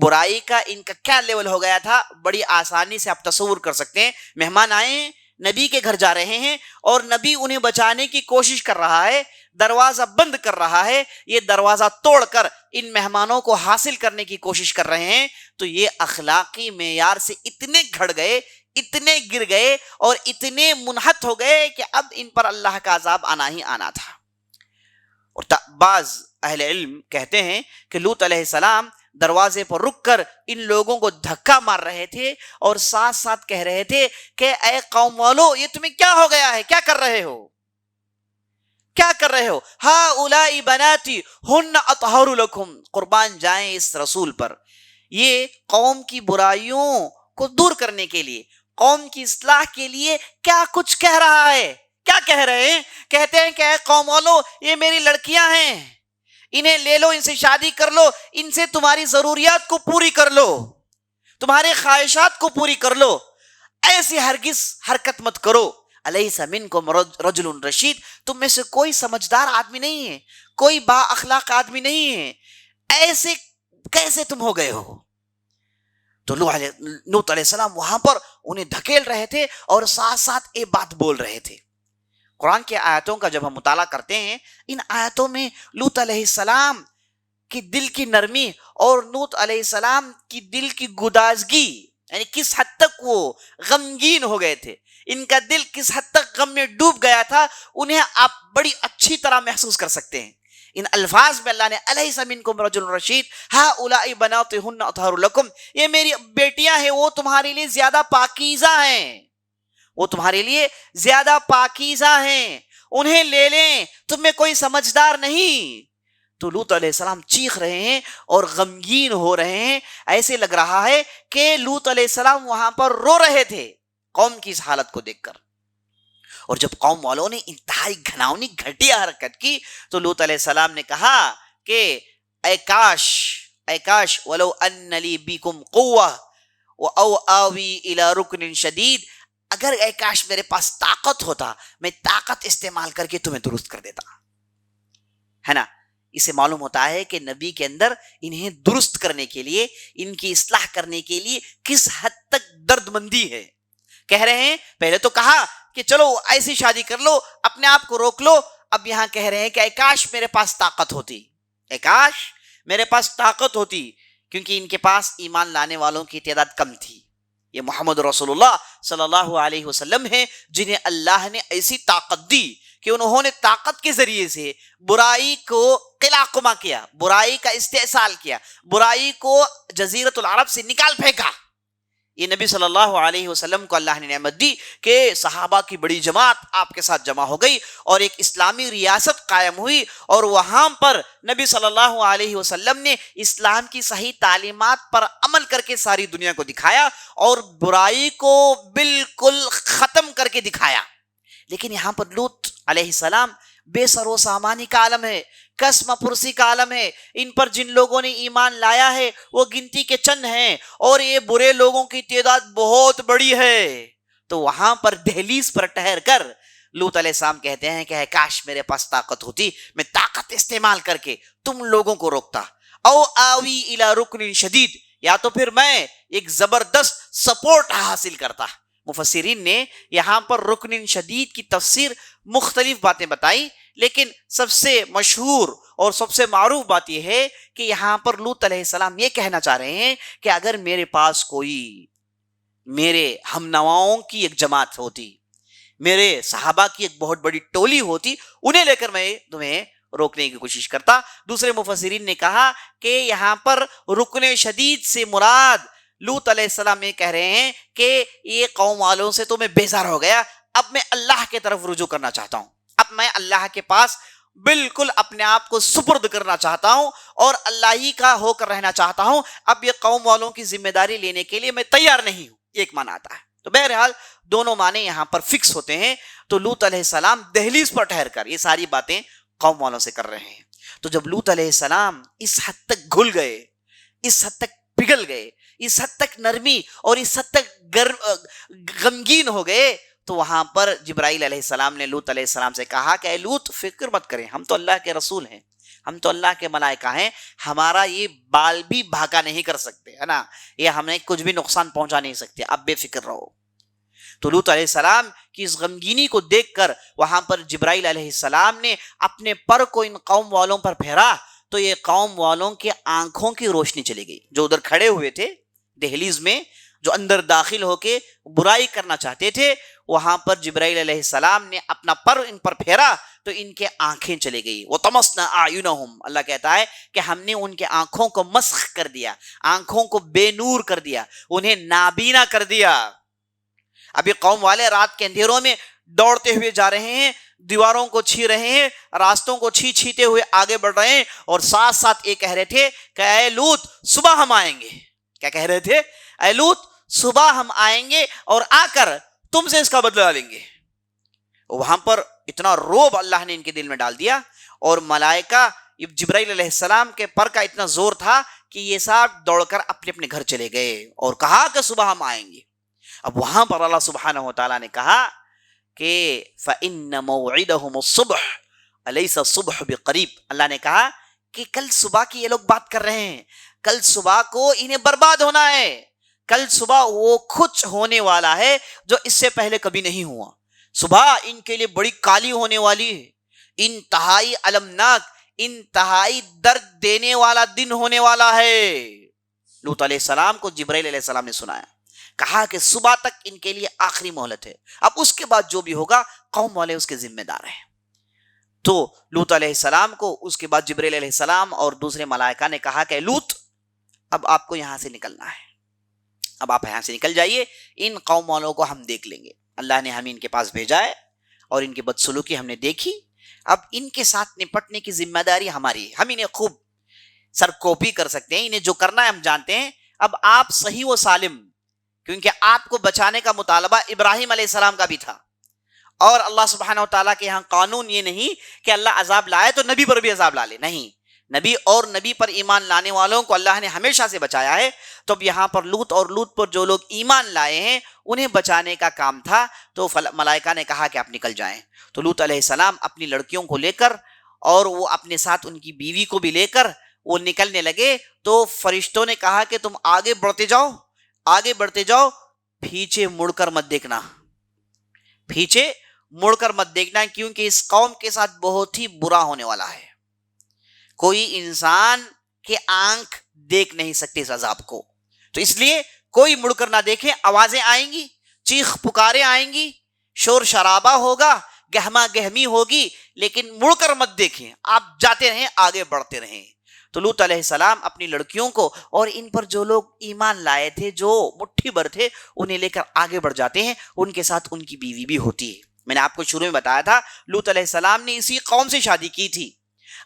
برائی کا ان کا کیا لیول ہو گیا تھا، بڑی آسانی سے آپ تصور کر سکتے ہیں۔ مہمان آئے، نبی کے گھر جا رہے ہیں اور نبی انہیں بچانے کی کوشش کر رہا ہے، دروازہ بند کر رہا ہے، یہ دروازہ توڑ کر ان مہمانوں کو حاصل کرنے کی کوشش کر رہے ہیں، تو یہ اخلاقی معیار سے اتنے گھڑ گئے، اتنے گر گئے اور اتنے منحط ہو گئے کہ اب ان پر اللہ کا عذاب آنا ہی آنا تھا۔ اور بعض اہل علم کہتے ہیں کہ لوط علیہ السلام دروازے پر رک کر ان لوگوں کو دھکا مار رہے تھے اور ساتھ ساتھ کہہ رہے تھے کہ اے قوم والو، یہ تمہیں کیا ہو گیا ہے، کیا کر رہے ہو، کیا کر رہے ہو، ہا اولائی بناتی ہن اطہر لکم، قربان جائیں اس رسول پر، یہ قوم کی برائیوں کو دور کرنے کے لیے، قوم کی اصلاح کے لیے کیا کچھ کہہ رہا ہے۔ کیا کہہ رہے ہیں؟ کہتے ہیں کہ اے قوم والو، یہ میری لڑکیاں ہیں، انہیں لے لو، ان سے شادی کر لو، ان سے تمہاری ضروریات کو پوری کر لو، تمہارے خواہشات کو پوری کر لو، ایسی ہرگز حرکت مت کرو۔ الیس منکم رجل رشید، تم میں سے کوئی سمجھدار آدمی نہیں ہے، کوئی با اخلاق آدمی نہیں ہے، ایسے کیسے تم ہو گئے ہو؟ تو لوط علیہ السلام وہاں پر انہیں دھکیل رہے تھے اور ساتھ ساتھ ایک بات بول رہے تھے۔ قرآن کی آیتوں کا جب ہم مطالعہ کرتے ہیں، ان آیتوں میں لوط علیہ السلام کی دل کی نرمی اور لوط علیہ السلام کی دل کی گدازگی، یعنی کس حد تک وہ غمگین ہو گئے تھے، ان کا دل کس حد تک غم میں ڈوب گیا تھا، انہیں آپ بڑی اچھی طرح محسوس کر سکتے ہیں۔ ان الفاظ میں اللہ نے الیس منکم رجل رشید ہا اولائی بناتہن اطہر لکم، یہ میری بیٹیاں ہیں، وہ تمہارے لیے زیادہ پاکیزہ ہیں، وہ تمہارے لیے زیادہ پاکیزہ ہیں، انہیں لے لیں، تم میں کوئی سمجھدار نہیں۔ تو لوط علیہ السلام چیخ رہے ہیں اور غمگین ہو رہے ہیں، ایسے لگ رہا ہے کہ لوط علیہ السلام وہاں پر رو رہے تھے قوم کی اس حالت کو دیکھ کر۔ اور جب قوم والوں نے انتہائی گھناؤنی گھٹیا حرکت کی تو لوط علیہ السلام نے کہا کہ اے کاش ولو ان لی بکم قوہ او آوی الی رکن شدید، اگر اے کاش میرے پاس طاقت ہوتا، میں طاقت استعمال کر کے تمہیں درست کر دیتا، ہے نا۔ اسے معلوم ہوتا ہے کہ نبی کے اندر انہیں درست کرنے کے لیے، ان کی اصلاح کرنے کے لیے کس حد تک درد مندی ہے۔ کہہ رہے ہیں، پہلے تو کہا کہ چلو ایسی شادی کر لو، اپنے آپ کو روک لو، اب یہاں کہہ رہے ہیں کہ اے کاش میرے پاس طاقت ہوتی، اے کاش میرے پاس طاقت ہوتی، کیونکہ ان کے پاس ایمان لانے والوں کی تعداد کم تھی۔ یہ محمد رسول اللہ صلی اللہ علیہ وسلم ہیں جنہیں اللہ نے ایسی طاقت دی کہ انہوں نے طاقت کے ذریعے سے برائی کو قلع قما کیا، برائی کا استحصال کیا، برائی کو جزیرۃ العرب سے نکال پھینکا۔ یہ نبی صلی اللہ علیہ وسلم کو اللہ نے نعمت دی کہ صحابہ کی بڑی جماعت آپ کے ساتھ جمع ہو گئی اور ایک اسلامی ریاست قائم ہوئی، اور وہاں پر نبی صلی اللہ علیہ وسلم نے اسلام کی صحیح تعلیمات پر عمل کر کے ساری دنیا کو دکھایا اور برائی کو بالکل ختم کر کے دکھایا۔ لیکن یہاں پر لوط علیہ السلام بے سر و سامانی کا عالم ہے، قسم پرسی کا عالم ہے، ان پر جن لوگوں نے ایمان لایا ہے وہ گنتی کے چند ہیں اور یہ برے لوگوں کی تعداد بہت بڑی ہے۔ تو وہاں پر دہلیز پر ٹھہر کر لوط علیہ السلام کہتے ہیں کہ کاش میرے پاس طاقت ہوتی، میں طاقت استعمال کر کے تم لوگوں کو روکتا، او آوی الی رکن شدید، یا تو پھر میں ایک زبردست سپورٹ حاصل کرتا۔ مفسرین نے یہاں پر رکن شدید کی تفسیر مختلف باتیں بتائی، لیکن سب سے مشہور اور سب سے معروف بات یہ ہے کہ یہاں پر لوط علیہ السلام یہ کہنا چاہ رہے ہیں کہ اگر میرے پاس کوئی میرے ہم نواؤں کی ایک جماعت ہوتی، میرے صحابہ کی ایک بہت بڑی ٹولی ہوتی، انہیں لے کر میں تمہیں روکنے کی کوشش کرتا۔ دوسرے مفسرین نے کہا کہ یہاں پر رکن شدید سے مراد لوط علیہ السلام یہ کہہ رہے ہیں کہ یہ قوم والوں سے تو میں بیزار ہو گیا، اب میں اللہ کی طرف رجوع کرنا چاہتا ہوں، اب میں اللہ کے پاس بالکل اپنے آپ کو سپرد کرنا چاہتا ہوں اور اللہ ہی کا ہو کر رہنا چاہتا ہوں، اب یہ قوم والوں کی ذمہ داری لینے کے لیے میں تیار نہیں ہوں۔ ایک معنی آتا ہے، تو بہرحال دونوں معنی یہاں پر فکس ہوتے ہیں۔ تو لوط علیہ السلام دہلیز پر ٹھہر کر یہ ساری باتیں قوم والوں سے کر رہے ہیں۔ تو جب لوط علیہ السلام اس حد تک گھل گئے، اس حد تک پگھل گئے، اس حد تک نرمی اور اس حد تک غمگین ہو گئے، تو وہاں پر جبرائیل علیہ السلام نے لوط علیہ السلام سے کہا کہ اے لوط فکر مت کریں، ہم تو اللہ کے رسول ہیں، ہم تو اللہ کے ملائکہ ہیں، ہمارا یہ بال بھی بھاگا نہیں کر سکتے، ہے نا، یہ ہمیں کچھ بھی نقصان پہنچا نہیں سکتے، اب بے فکر رہو۔ تو لوط علیہ السلام کی اس غمگینی کو دیکھ کر وہاں پر جبرائیل علیہ السلام نے اپنے پر کو ان قوم والوں پر پھیرا، تو یہ قوم والوں کے آنکھوں کی روشنی چلی گئی، جو ادھر کھڑے ہوئے تھے دہلیز میں، جو اندر داخل ہو کے برائی کرنا چاہتے تھے، وہاں پر جبرائیل علیہ السلام نے اپنا پر ان پر پھیرا تو ان کے آنکھیں چلے گئی۔ وَطَمَسْنَا أَعْيُنَهُمْ، اللہ کہتا ہے کہ ہم نے ان کے آنکھوں کو مسخ کر دیا، آنکھوں کو بے نور کر دیا، انہیں نابینا کر دیا۔ ابھی قوم والے رات کے اندھیروں میں دوڑتے ہوئے جا رہے ہیں، دیواروں کو چھی رہے ہیں، راستوں کو چھیتے ہوئے آگے بڑھ رہے ہیں، اور ساتھ ساتھ یہ کہہ رہے تھے کہ اے لوط صبح ہم آئیں گے۔ کیا کہہ رہے تھے؟ اے لوط صبح ہم آئیں گے اور آ کر تم سے اس کا بدلہ لیں گے۔ وہاں پر اتنا روب اللہ نے ان کے دل میں ڈال دیا، اور ملائکہ جبرائیل علیہ السلام کے پر کا اتنا زور تھا کہ یہ سب دوڑ کر اپنے اپنے گھر چلے گئے اور کہا کہ صبح ہم آئیں گے۔ اب وہاں پر اللہ سبحانہ وتعالیٰ نے کہا کہ فَإِنَّ مَوْعِدَهُمُ الصُّبْحُ أَلَيْسَ الصُّبْحُ بِقَرِيبٍ، اللہ نے کہا کہ کل صبح کی یہ لوگ بات کر رہے ہیں، کل صبح کو انہیں برباد ہونا ہے، کل صبح وہ کچھ ہونے والا ہے جو اس سے پہلے کبھی نہیں ہوا۔ صبح ان کے لیے بڑی کالی ہونے والی ہے، انتہائی المناک، انتہائی درد دینے والا دن ہونے والا ہے۔ لوط علیہ السلام کو جبرائیل علیہ السلام نے سنایا، کہا کہ صبح تک ان کے لیے آخری مہلت ہے، اب اس کے بعد جو بھی ہوگا قوم والے اس کے ذمہ دار ہیں۔ تو لوط علیہ السلام کو اس کے بعد جبرائیل علیہ السلام اور دوسرے ملائکہ نے کہا کہ لوط اب آپ کو یہاں سے نکلنا ہے، اب آپ یہاں سے نکل جائیے، ان قوم والوں کو ہم دیکھ لیں گے، اللہ نے ہمیں ان کے پاس بھیجا ہے اور ان کی بدسلوکی ہم نے دیکھی، اب ان کے ساتھ نپٹنے کی ذمہ داری ہماری ہے، ہم انہیں خوب سرکوپی کر سکتے ہیں، انہیں جو کرنا ہے ہم جانتے ہیں، اب آپ صحیح و سالم، کیونکہ آپ کو بچانے کا مطالبہ ابراہیم علیہ السلام کا بھی تھا، اور اللہ سبحانہ وتعالیٰ کے یہاں قانون یہ نہیں کہ اللہ عذاب لائے تو نبی پر بھی عذاب لا لے، نہیں، نبی اور نبی پر ایمان لانے والوں کو اللہ نے ہمیشہ سے بچایا ہے۔ تو اب یہاں پر لوط اور لوط پر جو لوگ ایمان لائے ہیں انہیں بچانے کا کام تھا، تو ملائکہ نے کہا کہ آپ نکل جائیں۔ تو لوط علیہ السلام اپنی لڑکیوں کو لے کر اور وہ اپنے ساتھ ان کی بیوی کو بھی لے کر وہ نکلنے لگے، تو فرشتوں نے کہا کہ تم آگے بڑھتے جاؤ، آگے بڑھتے جاؤ، پیچھے مڑ کر مت دیکھنا، پیچھے مڑ کر مت دیکھنا، کیونکہ اس قوم کے ساتھ بہت ہی برا ہونے والا ہے، کوئی انسان کے آنکھ دیکھ نہیں سکتے اس عذاب کو، تو اس لیے کوئی مڑ کر نہ دیکھے، آوازیں آئیں گی، چیخ پکاریں آئیں گی، شور شرابہ ہوگا، گہما گہمی ہوگی، لیکن مڑ کر مت دیکھیں، آپ جاتے رہیں، آگے بڑھتے رہیں۔ تو لوط علیہ السلام اپنی لڑکیوں کو اور ان پر جو لوگ ایمان لائے تھے، جو مٹھی بھر تھے، انہیں لے کر آگے بڑھ جاتے ہیں، ان کے ساتھ ان کی بیوی بھی ہوتی ہے۔ میں نے آپ کو شروع میں بتایا تھا لوط علیہ السلام نے اسی قوم سے شادی کی تھی۔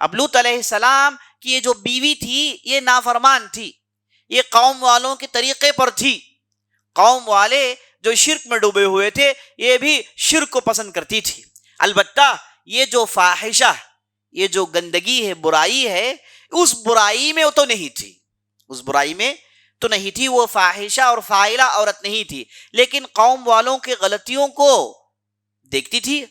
اب لوط علیہ السلام کی یہ جو بیوی تھی یہ نافرمان تھی، یہ قوم والوں کے طریقے پر تھی، قوم والے جو شرک میں ڈوبے ہوئے تھے یہ بھی شرک کو پسند کرتی تھی۔ البتہ یہ جو فاحشہ، یہ جو گندگی ہے، برائی ہے، اس برائی میں وہ تو نہیں تھی، اس برائی میں تو نہیں تھی، وہ فاحشہ اور فاعلہ عورت نہیں تھی، لیکن قوم والوں کے غلطیوں کو دیکھتی تھی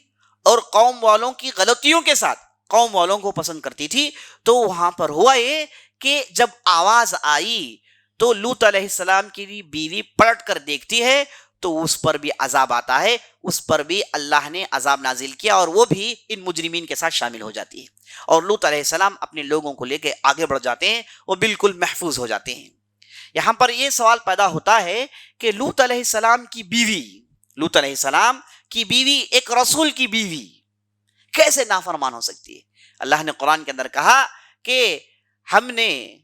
اور قوم والوں کی غلطیوں کے ساتھ قوم والوں کو پسند کرتی تھی۔ تو وہاں پر ہوا یہ کہ جب آواز آئی تو لوط علیہ السلام کی بیوی پلٹ کر دیکھتی ہے تو اس پر بھی عذاب آتا ہے، اس پر بھی اللہ نے عذاب نازل کیا، اور وہ بھی ان مجرمین کے ساتھ شامل ہو جاتی ہے، اور لوط علیہ السلام اپنے لوگوں کو لے کے آگے بڑھ جاتے ہیں، وہ بالکل محفوظ ہو جاتے ہیں۔ یہاں پر یہ سوال پیدا ہوتا ہے کہ لوط علیہ السلام کی بیوی، لوط علیہ السلام کی بیوی ایک رسول کی بیوی کیسے نافرمان ہو سکتی ہے؟ اللہ نے قرآن کے اندر کہا کہ ہم نے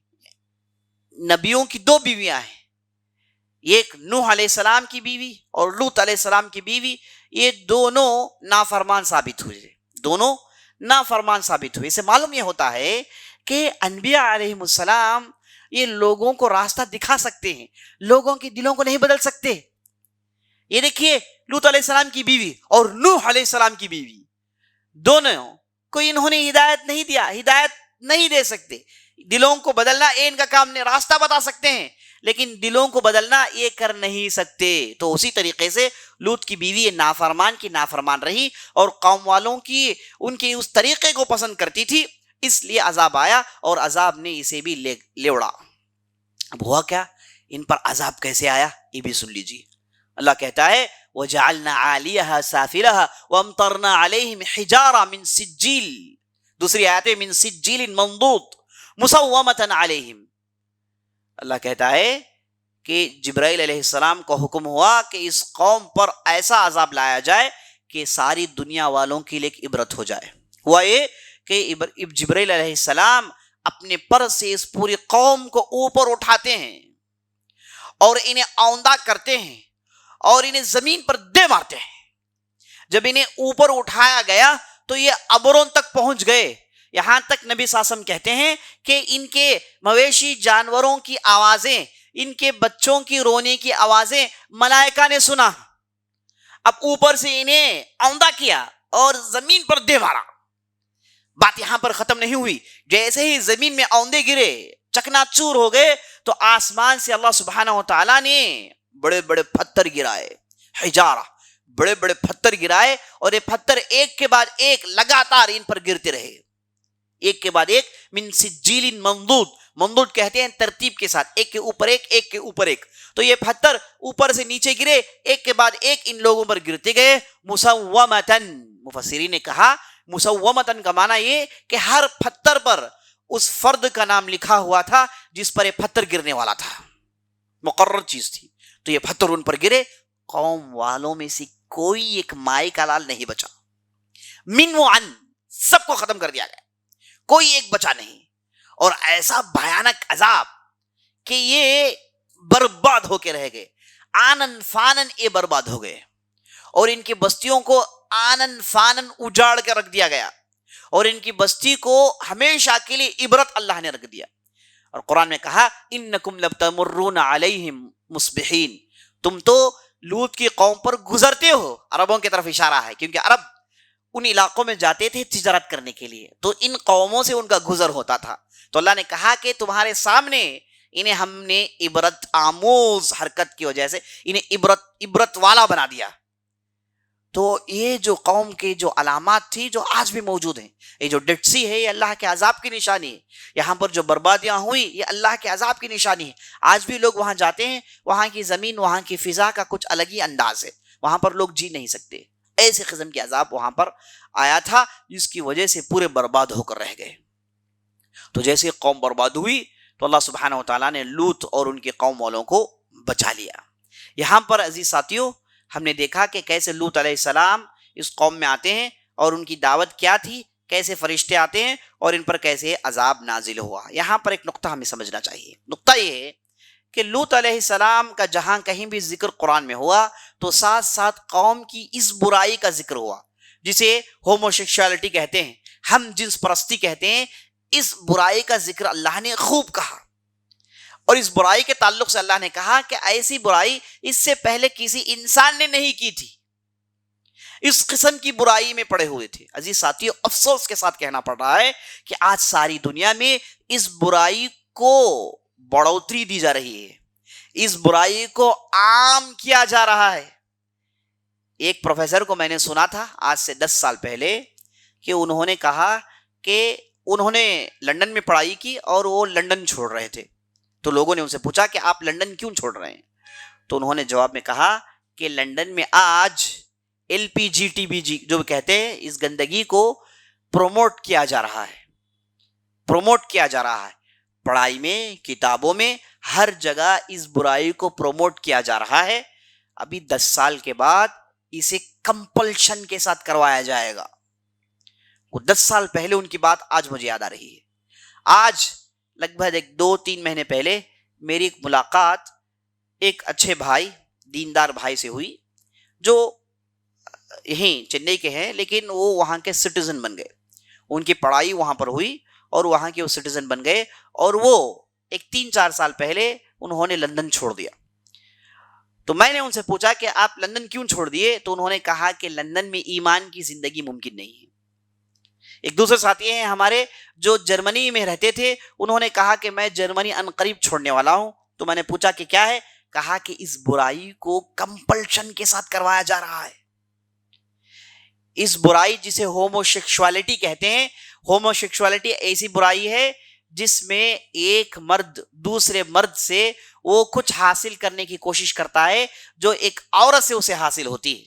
نبیوں کی دو بیویاں ہیں، ایک نوح علیہ السلام کی بیوی اور لوط علیہ السلام کی بیوی، یہ دونوں نافرمان ثابت ہوئے، دونوں نافرمان ثابت ہوئے۔ اس سے معلوم یہ ہوتا ہے کہ انبیاء علیہ السلام یہ لوگوں کو راستہ دکھا سکتے ہیں، لوگوں کے دلوں کو نہیں بدل سکتے۔ یہ دیکھیے لوط علیہ السلام کی بیوی اور نوح علیہ السلام کی بیوی، دونوں کو انہوں نے ہدایت نہیں دیا، ہدایت نہیں دے سکتے، دلوں کو بدلنا یہ ان کا کام نہیں، راستہ بتا سکتے ہیں لیکن دلوں کو بدلنا یہ کر نہیں سکتے. تو اسی طریقے سے لوط کی بیوی نافرمان رہی اور قوم والوں کی ان کے اس طریقے کو پسند کرتی تھی، اس لیے عذاب آیا اور عذاب نے اسے بھی لے اڑا. اب ہوا کیا؟ ان پر عذاب کیسے آیا یہ بھی سن لیجیے. اللہ کہتا ہے وَجَعَلْنَا عَالِيَهَا سَافِلَهَا وَأَمْطَرْنَا عَلَيْهِمْ حِجَارَةً مِّن سِجِّيلٍ. دوسری آیت ہے من سجیل منضود مسومۃ علیہم. اللہ کہتا ہے کہ جبرائیل علیہ السلام کو حکم ہوا کہ اس قوم پر ایسا عذاب لایا جائے کہ ساری دنیا والوں کے لیے ایک عبرت ہو جائے. ہوا یہ کہ جبرائیل علیہ السلام اپنے پر سے اس پوری قوم کو اوپر اٹھاتے ہیں اور انہیں آوندہ کرتے ہیں اور انہیں زمین پر دے مارتے ہیں. جب انہیں اوپر اٹھایا گیا تو یہ ابروں تک پہنچ گئے. یہاں تک نبی صلی اللہ علیہ وسلم کہتے ہیں کہ ان کے مویشی جانوروں کی آوازیں، ان کے بچوں کی رونے کی آوازیں ملائکہ نے سنا. اب اوپر سے انہیں آوندہ کیا اور زمین پر دے مارا. بات یہاں پر ختم نہیں ہوئی. جیسے ہی زمین میں آوندے گرے، چکنا چور ہو گئے، تو آسمان سے اللہ سبحانہ و تعالیٰ نے بڑے بڑے پتھر گرائے، حجارہ، بڑے بڑے پتھر گرائے، اور یہ پتھر ایک کے بعد ایک لگاتار ان پر گرتے رہے، ایک کے بعد ایک. من سجیل منضود، منضود کہتے ہیں ترتیب کے ساتھ، ایک کے اوپر ایک، ایک کے اوپر ایک. تو یہ پتھر اوپر سے نیچے گرے، ایک کے بعد ایک ان لوگوں پر گرتے گئے. مسومتن، مفسرین نے کہا مسومتن کا معنی یہ کہ ہر پتھر پر اس فرد کا نام لکھا ہوا تھا جس پر یہ پتھر گرنے والا تھا، مقرر چیز تھی. تو یہ پتھر ان پر گرے، قوم والوں میں سے کوئی ایک مائی کا لال نہیں بچا. من و عن، سب کو ختم کر دیا گیا، کوئی ایک بچا نہیں. اور ایسا بھیانک عذاب کہ یہ برباد ہو کے رہ گئے، آنن فانن یہ برباد ہو گئے، اور ان کی بستیوں کو آنن فانن اجاڑ کے رکھ دیا گیا، اور ان کی بستی کو ہمیشہ کے لیے عبرت اللہ نے رکھ دیا. اور قرآن میں کہا انکم لتمرون علیہم مصبحین، تم تو لوط کی قوم پر گزرتے ہو. عربوں کی طرف اشارہ ہے کیونکہ عرب ان علاقوں میں جاتے تھے تجارت کرنے کے لیے، تو ان قوموں سے ان کا گزر ہوتا تھا. تو اللہ نے کہا کہ تمہارے سامنے انہیں ہم نے عبرت آموز حرکت کی وجہ سے انہیں عبرت والا بنا دیا. تو یہ جو قوم کے جو علامات تھی جو آج بھی موجود ہیں، یہ جو ڈیڈ سی ہے یہ اللہ کے عذاب کی نشانی ہے. یہاں پر جو بربادیاں ہوئی یہ اللہ کے عذاب کی نشانی ہے. آج بھی لوگ وہاں جاتے ہیں، وہاں کی زمین، وہاں کی فضا کا کچھ الگ ہی انداز ہے، وہاں پر لوگ جی نہیں سکتے. ایسے قسم کے عذاب وہاں پر آیا تھا جس کی وجہ سے پورے برباد ہو کر رہ گئے. تو جیسے قوم برباد ہوئی تو اللہ سبحانہ و تعالیٰ نے لوط اور ان کے قوم والوں کو بچا لیا. یہاں پر عزیز ساتھیوں ہم نے دیکھا کہ کیسے لوط علیہ السلام اس قوم میں آتے ہیں اور ان کی دعوت کیا تھی، کیسے فرشتے آتے ہیں اور ان پر کیسے عذاب نازل ہوا. یہاں پر ایک نقطہ ہمیں سمجھنا چاہیے. نقطہ یہ ہے کہ لوط علیہ السلام کا جہاں کہیں بھی ذکر قرآن میں ہوا تو ساتھ ساتھ قوم کی اس برائی کا ذکر ہوا جسے ہوموسیکشوالٹی کہتے ہیں، ہم جنس پرستی کہتے ہیں. اس برائی کا ذکر اللہ نے خوب کہا، اور اس برائی کے تعلق سے اللہ نے کہا کہ ایسی برائی اس سے پہلے کسی انسان نے نہیں کی تھی. اس قسم کی برائی میں پڑے ہوئے تھے. عزیز ساتھیو افسوس کے ساتھ کہنا پڑ رہا ہے کہ آج ساری دنیا میں اس برائی کو بڑھوتری دی جا رہی ہے، اس برائی کو عام کیا جا رہا ہے. ایک پروفیسر کو میں نے سنا تھا آج سے 10 سال پہلے کہ انہوں نے کہا کہ انہوں نے لندن میں پڑھائی کی اور وہ لندن چھوڑ رہے تھے. تو لوگوں نے ان سے پوچھا کہ آپ لندن کیوں چھوڑ رہے ہیں؟ تو انہوں نے جواب میں کہا کہ لندن میں آج LPGTBG جو کہتے ہیں اس گندگی کو پروموٹ کیا جا رہا ہے، پروموٹ کیا جا رہا ہے. پڑھائی میں، کتابوں میں، ہر جگہ اس برائی کو پروموٹ کیا جا رہا ہے. ابھی 10 سال کے بعد اسے کمپلشن کے ساتھ کروایا جائے گا. وہ 10 سال پہلے ان کی بات آج مجھے یاد آ رہی ہے. آج لگ بھگ 2-3 مہینے پہلے میری ایک ملاقات ایک اچھے بھائی، دیندار بھائی سے ہوئی جو یہیں چنئی کے ہیں لیکن وہ وہاں کے سٹیزن بن گئے. ان کی پڑھائی وہاں پر ہوئی اور وہاں کے وہ سٹیزن بن گئے، اور وہ ایک 3-4 سال پہلے انہوں نے لندن چھوڑ دیا. تو میں نے ان سے پوچھا کہ آپ لندن کیوں چھوڑ دیے؟ تو انہوں نے کہا کہ لندن میں ایمان کی زندگی ممکن نہیں ہے. ایک دوسرے ساتھی ہیں ہمارے جو جرمنی میں رہتے تھے، انہوں نے کہا کہ میں جرمنی عنقریب چھوڑنے والا ہوں. تو میں نے پوچھا کہ کیا ہے؟ کہا کہ اس برائی کو کمپلشن کے ساتھ کروایا جا رہا ہے. اس برائی جسے ہوموسیکشوالٹی کہتے ہیں، ہوموسیکشوالٹی ایسی برائی ہے جس میں ایک مرد دوسرے مرد سے وہ کچھ حاصل کرنے کی کوشش کرتا ہے جو ایک عورت سے اسے حاصل ہوتی ہے.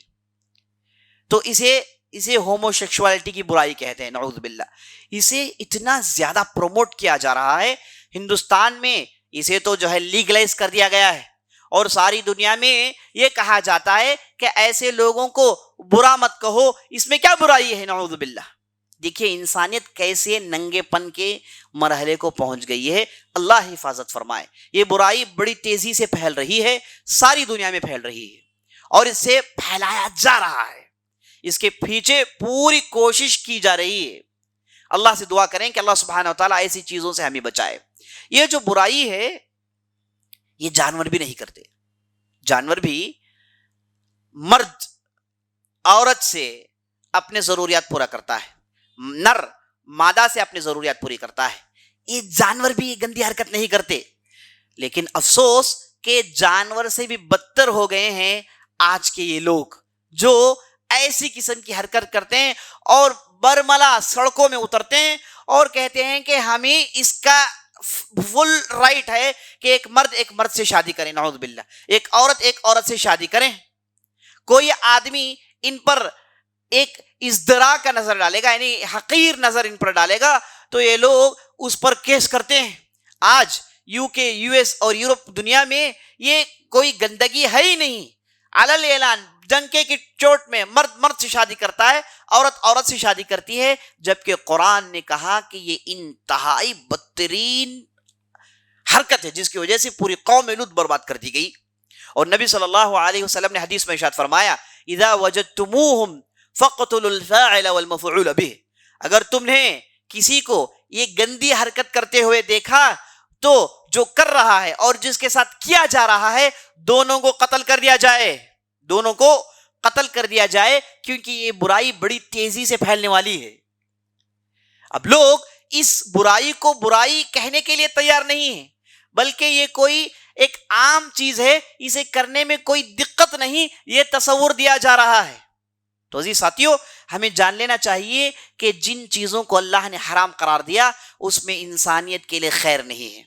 تو اسے ہوموسیکشوالٹی کی برائی کہتے ہیں، نعوذ باللہ. اسے اتنا زیادہ پروموٹ کیا جا رہا ہے ہندوستان میں، اسے تو جو ہے لیگلائز کر دیا گیا ہے، اور ساری دنیا میں یہ کہا جاتا ہے کہ ایسے لوگوں کو برا مت کہو، اس میں کیا برائی ہے، نعوذ باللہ. دیکھیے انسانیت کیسے ننگے پن کے مرحلے کو پہنچ گئی ہے. اللہ حفاظت فرمائے. یہ برائی بڑی تیزی سے پھیل رہی ہے، ساری دنیا میں پھیل رہی ہے، اور اس سے پھیلایا جا رہا ہے. اس کے پیچھے پوری کوشش کی جا رہی ہے. اللہ سے دعا کریں کہ اللہ سبحانہ وتعالیٰ ایسی چیزوں سے ہمیں بچائے. یہ جو برائی ہے یہ جانور بھی نہیں کرتے. جانور بھی مرد عورت سے اپنے ضروریات پورا کرتا ہے، نر مادہ سے اپنی ضروریات پوری کرتا ہے. یہ جانور بھی گندی حرکت نہیں کرتے. لیکن افسوس کہ جانور سے بھی بدتر ہو گئے ہیں آج کے یہ لوگ جو ایسی قسم کی حرکت کرتے ہیں اور برملا سڑکوں میں اترتے ہیں اور کہتے ہیں کہ ہمیں اس کا فل رائٹ ہے کہ ایک مرد سے شادی کریں، نعوذ باللہ، ایک عورت سے شادی کریں. کوئی آدمی ان پر ایک ازدراء کا نظر ڈالے گا، یعنی حقیر نظر ان پر ڈالے گا، تو یہ لوگ اس پر کیس کرتے ہیں. آج UK، US اور یورپ دنیا میں یہ کوئی گندگی ہے ہی نہیں. علل اعلان ڈنکے کی چوٹ میں مرد سے شادی کرتا ہے، عورت سے شادی کرتی ہے، جبکہ قرآن نے کہا کہ یہ انتہائی بدترین حرکت ہے جس کی وجہ سے پوری قوم لوط برباد کر دی گئی. اور نبی صلی اللہ علیہ وسلم نے حدیث میں ارشاد فرمایا اذا وجدتموہم فقتلوا الفاعل والمفعول به. اگر تم نے کسی کو یہ گندی حرکت کرتے ہوئے دیکھا تو جو کر رہا ہے اور جس کے ساتھ کیا جا رہا ہے دونوں کو قتل کر دیا جائے، دونوں کو قتل کر دیا جائے، کیونکہ یہ برائی بڑی تیزی سے پھیلنے والی ہے. اب لوگ اس برائی کو برائی کہنے کے لیے تیار نہیں ہیں، بلکہ یہ کوئی ایک عام چیز ہے، اسے کرنے میں کوئی دقت نہیں، یہ تصور دیا جا رہا ہے. تو عزیز ساتھیوں، ہمیں جان لینا چاہیے کہ جن چیزوں کو اللہ نے حرام قرار دیا اس میں انسانیت کے لیے خیر نہیں ہے.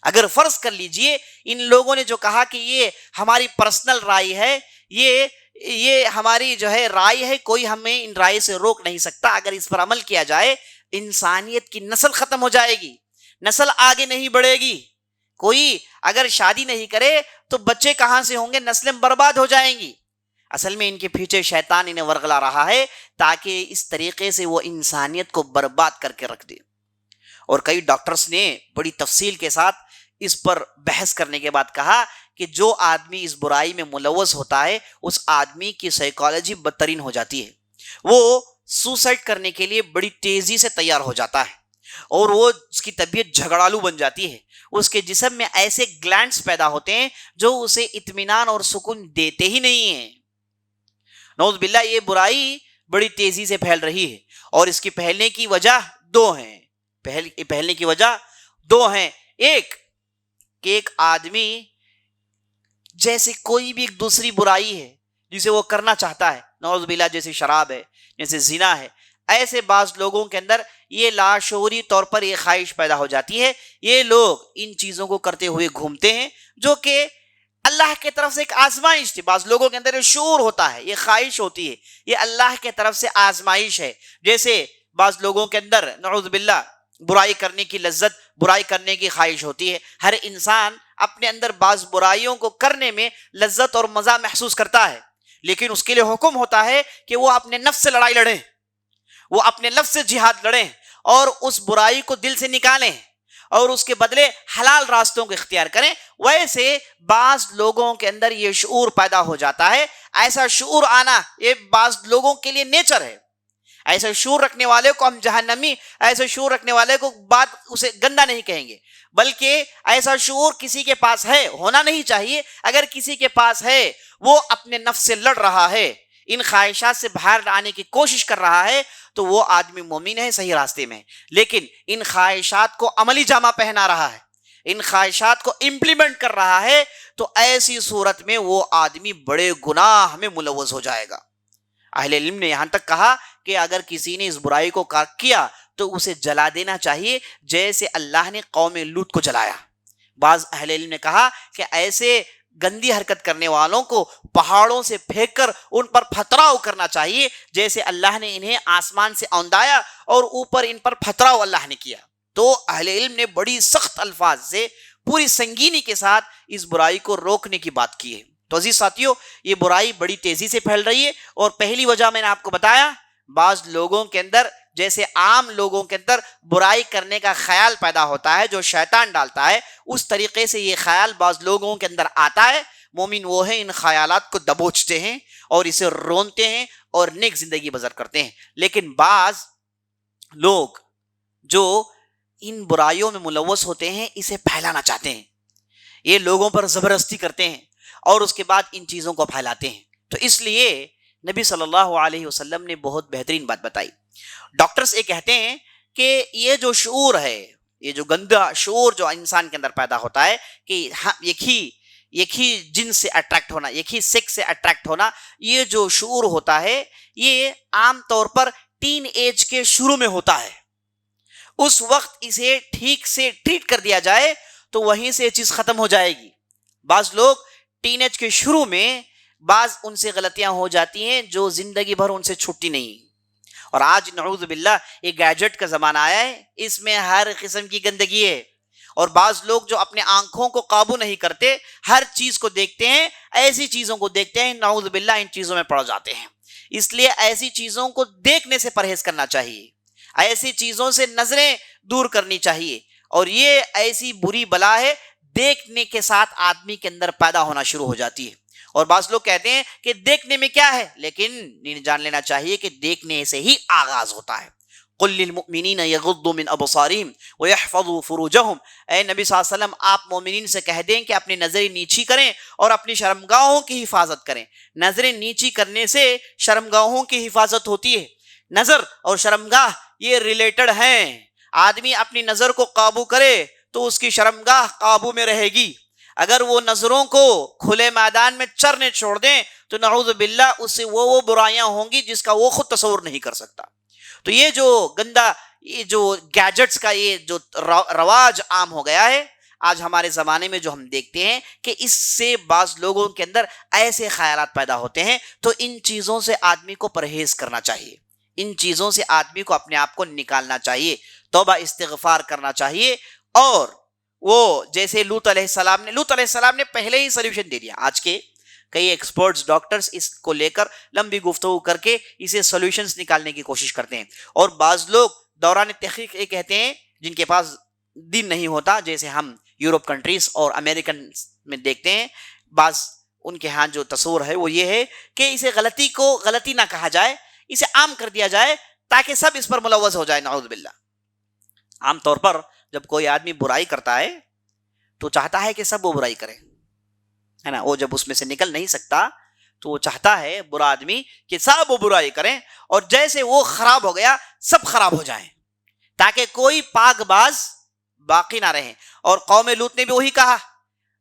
اگر فرض کر لیجئے ان لوگوں نے جو کہا کہ یہ ہماری پرسنل رائے ہے، یہ ہماری جو ہے رائے ہے، کوئی ہمیں ان رائے سے روک نہیں سکتا، اگر اس پر عمل کیا جائے انسانیت کی نسل ختم ہو جائے گی، نسل آگے نہیں بڑھے گی. کوئی اگر شادی نہیں کرے تو بچے کہاں سے ہوں گے، نسلیں برباد ہو جائیں گی. اصل میں ان کے پیچھے شیطان انہیں ورغلا رہا ہے تاکہ اس طریقے سے وہ انسانیت کو برباد کر کے رکھ دے. اور کئی ڈاکٹرز نے بڑی تفصیل کے ساتھ اس پر بحث کرنے کے بعد کہا کہ جو آدمی اس برائی میں ملوث ہوتا ہے اس آدمی کی سائیکالوجی بدترین ہو جاتی ہے، وہ سوسائڈ کرنے کے لیے بڑی تیزی سے تیار ہو جاتا ہے، اور وہ اس کی طبیعت جھگڑالو بن جاتی ہے. اس کے جسم میں ایسے گلینڈز پیدا ہوتے ہیں جو اسے اطمینان اور سکون دیتے ہی نہیں ہیں. نعوذ باللہ، یہ برائی بڑی تیزی سے پھیل رہی ہے، اور اس کی پھیلنے کی وجہ دو ہیں. پھیلنے کی وجہ دو ہیں. ایک کہ ایک آدمی جیسے کوئی بھی ایک دوسری برائی ہے جسے وہ کرنا چاہتا ہے، نعوذ باللہ، جیسے شراب ہے، جیسے زنا ہے، ایسے بعض لوگوں کے اندر یہ لاشعوری طور پر یہ خواہش پیدا ہو جاتی ہے. یہ لوگ ان چیزوں کو کرتے ہوئے گھومتے ہیں جو کہ اللہ کی طرف سے ایک آزمائش تھی. بعض لوگوں کے اندر یہ شعور ہوتا ہے، یہ خواہش ہوتی ہے، یہ اللہ کی طرف سے آزمائش ہے. جیسے بعض لوگوں کے اندر نعوذ باللہ برائی کرنے کی لذت، برائی کرنے کی خواہش ہوتی ہے. ہر انسان اپنے اندر بعض برائیوں کو کرنے میں لذت اور مزہ محسوس کرتا ہے، لیکن اس کے لیے حکم ہوتا ہے کہ وہ اپنے نفس سے لڑائی لڑیں، وہ اپنے نفس سے جہاد لڑیں اور اس برائی کو دل سے نکالیں اور اس کے بدلے حلال راستوں کو اختیار کریں. ویسے بعض لوگوں کے اندر یہ شعور پیدا ہو جاتا ہے. ایسا شعور آنا یہ بعض لوگوں کے لیے نیچر ہے. ایسا شعور رکھنے والے کو ہم جہنمی، ایسا شعور رکھنے والے کو بات اسے گندا نہیں کہیں گے، بلکہ ایسا شعور کسی کے پاس ہے، ہونا نہیں چاہیے. اگر کسی کے پاس ہے، وہ اپنے نفس سے لڑ رہا ہے، ان خواہشات سے باہر آنے کی کوشش کر رہا ہے، تو وہ آدمی مومن ہے، صحیح راستے میں. لیکن ان خواہشات کو عملی جامہ پہنا رہا ہے، ان خواہشات کو امپلیمنٹ کر رہا ہے تو ایسی صورت میں وہ آدمی بڑے گناہ میں ملوث ہو جائے گا۔ اہل علم نے یہاں تک کہا کہ اگر کسی نے اس برائی کو کیا تو اسے جلا دینا چاہیے جیسے اللہ نے قوم لوط کو جلایا۔ بعض اہل علم نے کہا کہ ایسے گندی حرکت کرنے والوں کو پہاڑوں سے پھینک کر ان پر پتھراؤ کرنا چاہیے جیسے اللہ نے انہیں آسمان سے اوندایا اور اوپر ان پر پتھراؤ اللہ نے کیا۔ تو اہل علم نے بڑی سخت الفاظ سے پوری سنگینی کے ساتھ اس برائی کو روکنے کی بات کی ہے۔ تو عزیز ساتھیو، یہ برائی بڑی تیزی سے پھیل رہی ہے، اور پہلی وجہ میں نے آپ کو بتایا، بعض لوگوں کے اندر، جیسے عام لوگوں کے اندر برائی کرنے کا خیال پیدا ہوتا ہے جو شیطان ڈالتا ہے، اس طریقے سے یہ خیال بعض لوگوں کے اندر آتا ہے۔ مومن وہ ہیں ان خیالات کو دبوچتے ہیں اور اسے رونتے ہیں اور نیک زندگی بسر کرتے ہیں۔ لیکن بعض لوگ جو ان برائیوں میں ملوث ہوتے ہیں اسے پھیلانا چاہتے ہیں، یہ لوگوں پر زبردستی کرتے ہیں اور اس کے بعد ان چیزوں کو پھیلاتے ہیں۔ تو اس لیے نبی صلی اللہ علیہ وسلم نے بہت بہترین بات بتائی۔ ڈاکٹرز یہ کہتے ہیں کہ یہ جو شعور ہے، یہ جو گندا شعور جو انسان کے اندر پیدا ہوتا ہے کہ ایک ہی جنس سے اٹریکٹ ہونا، ایک ہی سیکس سے اٹریکٹ ہونا، یہ جو شعور ہوتا ہے یہ عام طور پر ٹین ایج کے شروع میں ہوتا ہے۔ اس وقت اسے ٹھیک سے ٹریٹ کر دیا جائے تو وہیں سے یہ چیز ختم ہو جائے گی۔ بعض لوگ ٹین ایج کے شروع میں بعض ان سے غلطیاں ہو جاتی ہیں جو زندگی بھر ان سے چھٹتی نہیں، اور آج نعوذ باللہ یہ گیجٹ کا زمانہ آیا ہے، اس میں ہر قسم کی گندگی ہے، اور بعض لوگ جو اپنے آنکھوں کو قابو نہیں کرتے، ہر چیز کو دیکھتے ہیں، ایسی چیزوں کو دیکھتے ہیں، نعوذ باللہ ان چیزوں میں پڑ جاتے ہیں۔ اس لیے ایسی چیزوں کو دیکھنے سے پرہیز کرنا چاہیے، ایسی چیزوں سے نظریں دور کرنی چاہیے، اور یہ ایسی بری بلا ہے دیکھنے کے ساتھ آدمی کے اندر پیدا ہونا شروع ہو جاتی ہے۔ اور بعض لوگ کہتے ہیں کہ دیکھنے میں کیا ہے، لیکن جان لینا چاہیے کہ دیکھنے سے ہی آغاز ہوتا ہے۔ قل للمؤمنین یغضوا من ابصارهم ويحفظوا فروجهم، اے نبی صلی اللہ علیہ وسلم آپ مومنین سے کہہ دیں کہ اپنی نظریں نیچی کریں اور اپنی شرمگاہوں کی حفاظت کریں۔ نظریں نیچی کرنے سے شرمگاہوں کی حفاظت ہوتی ہے۔ نظر اور شرمگاہ یہ ریلیٹڈ ہیں، آدمی اپنی نظر کو قابو کرے تو اس کی شرمگاہ قابو میں رہے گی۔ اگر وہ نظروں کو کھلے میدان میں چرنے چھوڑ دیں تو نعوذ باللہ اس سے وہ برائیاں ہوں گی جس کا وہ خود تصور نہیں کر سکتا۔ تو یہ جو گندا، یہ جو گیجٹس کا یہ جو رواج عام ہو گیا ہے آج ہمارے زمانے میں، جو ہم دیکھتے ہیں کہ اس سے بعض لوگوں کے اندر ایسے خیالات پیدا ہوتے ہیں، تو ان چیزوں سے آدمی کو پرہیز کرنا چاہیے، ان چیزوں سے آدمی کو اپنے آپ کو نکالنا چاہیے، توبہ استغفار کرنا چاہیے۔ اور وہ جیسے لوط علیہ السلام نے پہلے ہی سولوشن دے دیا۔ آج کے کئی ایکسپرٹس، ڈاکٹرز اس کو لے کر لمبی گفتگو کر کے اسے سولوشنز نکالنے کی کوشش کرتے ہیں، اور بعض لوگ دوران تحقیق یہ کہتے ہیں جن کے پاس دین نہیں ہوتا، جیسے ہم یورپ کنٹریز اور امریکن میں دیکھتے ہیں، بعض ان کے ہاں جو تصور ہے وہ یہ ہے کہ اسے غلطی کو غلطی نہ کہا جائے، اسے عام کر دیا جائے تاکہ سب اس پر ملوث ہو جائے، نعوذ باللہ۔ عام طور پر جب کوئی آدمی برائی کرتا ہے تو چاہتا ہے کہ سب وہ برائی کرے، ہے نا، وہ جب اس میں سے نکل نہیں سکتا تو وہ چاہتا ہے برا آدمی کہ سب وہ برائی کریں، اور جیسے وہ خراب ہو گیا سب خراب ہو جائیں تاکہ کوئی پاک باز باقی نہ رہے۔ اور قوم لوط نے بھی وہی کہا،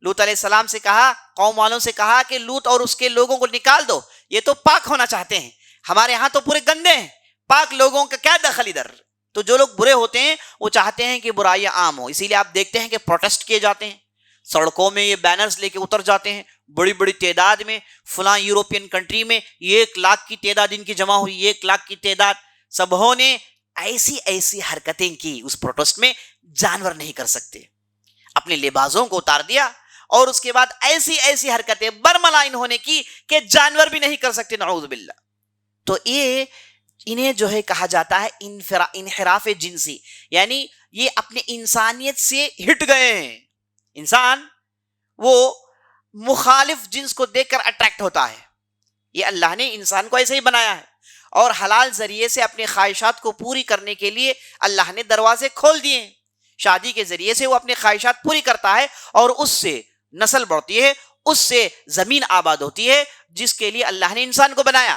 لوط علیہ السلام سے کہا، قوم والوں سے کہا کہ لوط اور اس کے لوگوں کو نکال دو، یہ تو پاک ہونا چاہتے ہیں، ہمارے ہاں تو پورے گندے ہیں، پاک لوگوں کا کیا دخل ادھر۔ تو جو لوگ برے ہوتے ہیں وہ چاہتے ہیں کہ برائیاں عام ہو، اسی لیے آپ دیکھتے ہیں کہ پروٹیسٹ کیے جاتے ہیں، سڑکوں میں یہ بینرز لے کے اتر جاتے ہیں بڑی بڑی تعداد میں۔ فلاں یورپین کنٹری میں 1 لاکھ کی تعداد ان کی جمع ہوئی، 1 لاکھ کی تعداد، سبوں نے ایسی حرکتیں کی اس پروٹیسٹ میں، جانور نہیں کر سکتے، اپنے لباسوں کو اتار دیا، اور اس کے بعد ایسی حرکتیں برملائن ہونے کی کہ جانور بھی نہیں کر سکتے، نعوذ باللہ۔ تو یہ انہیں جو ہے کہا جاتا ہے انحراف جنسی، یعنی یہ اپنے انسانیت سے ہٹ گئے ہیں۔ انسان وہ مخالف جنس کو دیکھ کر اٹریکٹ ہوتا ہے، یہ اللہ نے انسان کو ایسے ہی بنایا ہے، اور حلال ذریعے سے اپنے خواہشات کو پوری کرنے کے لیے اللہ نے دروازے کھول دیے ہیں۔ شادی کے ذریعے سے وہ اپنے خواہشات پوری کرتا ہے، اور اس سے نسل بڑھتی ہے، اس سے زمین آباد ہوتی ہے جس کے لیے اللہ نے انسان کو بنایا۔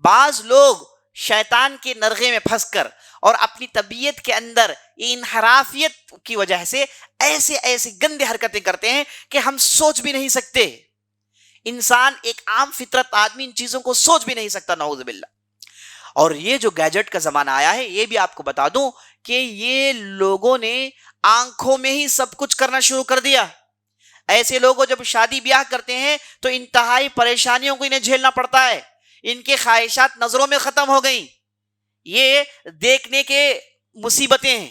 بعض لوگ شیطان کے نرغے میں پھنس کر اور اپنی طبیعت کے اندر انحرافیت کی وجہ سے ایسے گندے حرکتیں کرتے ہیں کہ ہم سوچ بھی نہیں سکتے. انسان ایک عام فطرت آدمی ان چیزوں کو سوچ بھی نہیں سکتا، نعوذ باللہ. اور یہ جو گیجٹ کا زمانہ آیا ہے، یہ بھی آپ کو بتا دوں کہ یہ لوگوں نے آنکھوں میں ہی سب کچھ کرنا شروع کر دیا. ایسے لوگوں جب شادی بیاہ کرتے ہیں تو انتہائی پریشانیوں کو انہیں جھیلنا پڑتا ہے. ان کے خواہشات نظروں میں ختم ہو گئیں، یہ دیکھنے کے مصیبتیں ہیں.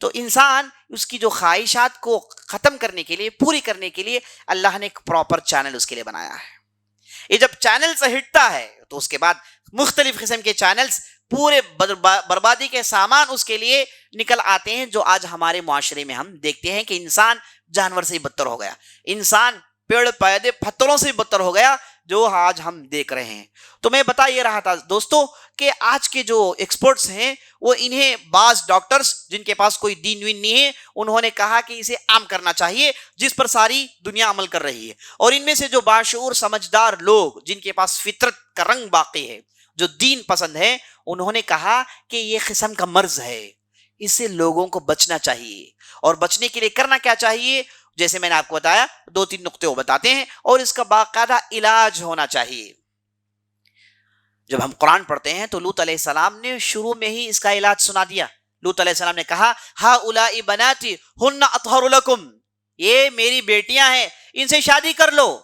تو انسان اس کی جو خواہشات کو ختم کرنے کے لیے، پوری کرنے کے لیے اللہ نے ایک پراپر چینل اس کے لیے بنایا ہے. یہ جب چینل سے ہٹتا ہے تو اس کے بعد مختلف قسم کے چینلز، پورے بربادی کے سامان اس کے لیے نکل آتے ہیں، جو آج ہمارے معاشرے میں ہم دیکھتے ہیں کہ انسان جانور سے ہی بدتر ہو گیا، انسان پیڑ پودے پتھروں سے بدتر ہو گیا، جو آج ہم دیکھ رہے ہیں. تو میں بتا یہ رہا تھا دوستو کہ آج کے جو ایکسپرٹس ہیں وہ انہیں بعض ڈاکٹرز جن کے پاس کوئی دین وین نہیں ہے، انہوں نے کہا کہ اسے عام کرنا چاہیے، جس پر ساری دنیا عمل کر رہی ہے. اور ان میں سے جو باشعور سمجھدار لوگ جن کے پاس فطرت کا رنگ باقی ہے، جو دین پسند ہے، انہوں نے کہا کہ یہ قسم کا مرض ہے، اس سے لوگوں کو بچنا چاہیے. اور بچنے کے لیے کرنا کیا چاہیے؟ جیسے میں نے آپ کو بتایا 2-3 نقطے وہ بتاتے ہیں، اور اس کا باقاعدہ علاج ہونا چاہیے. جب ہم قرآن پڑھتے ہیں تو لوط علیہ السلام نے شروع میں ہی اس کا علاج سنا دیا. لوط علیہ السلام نے کہا ہؤلاء بناتی ہن اطہر لکم، یہ میری بیٹیاں ہیں، ان سے شادی کر لو.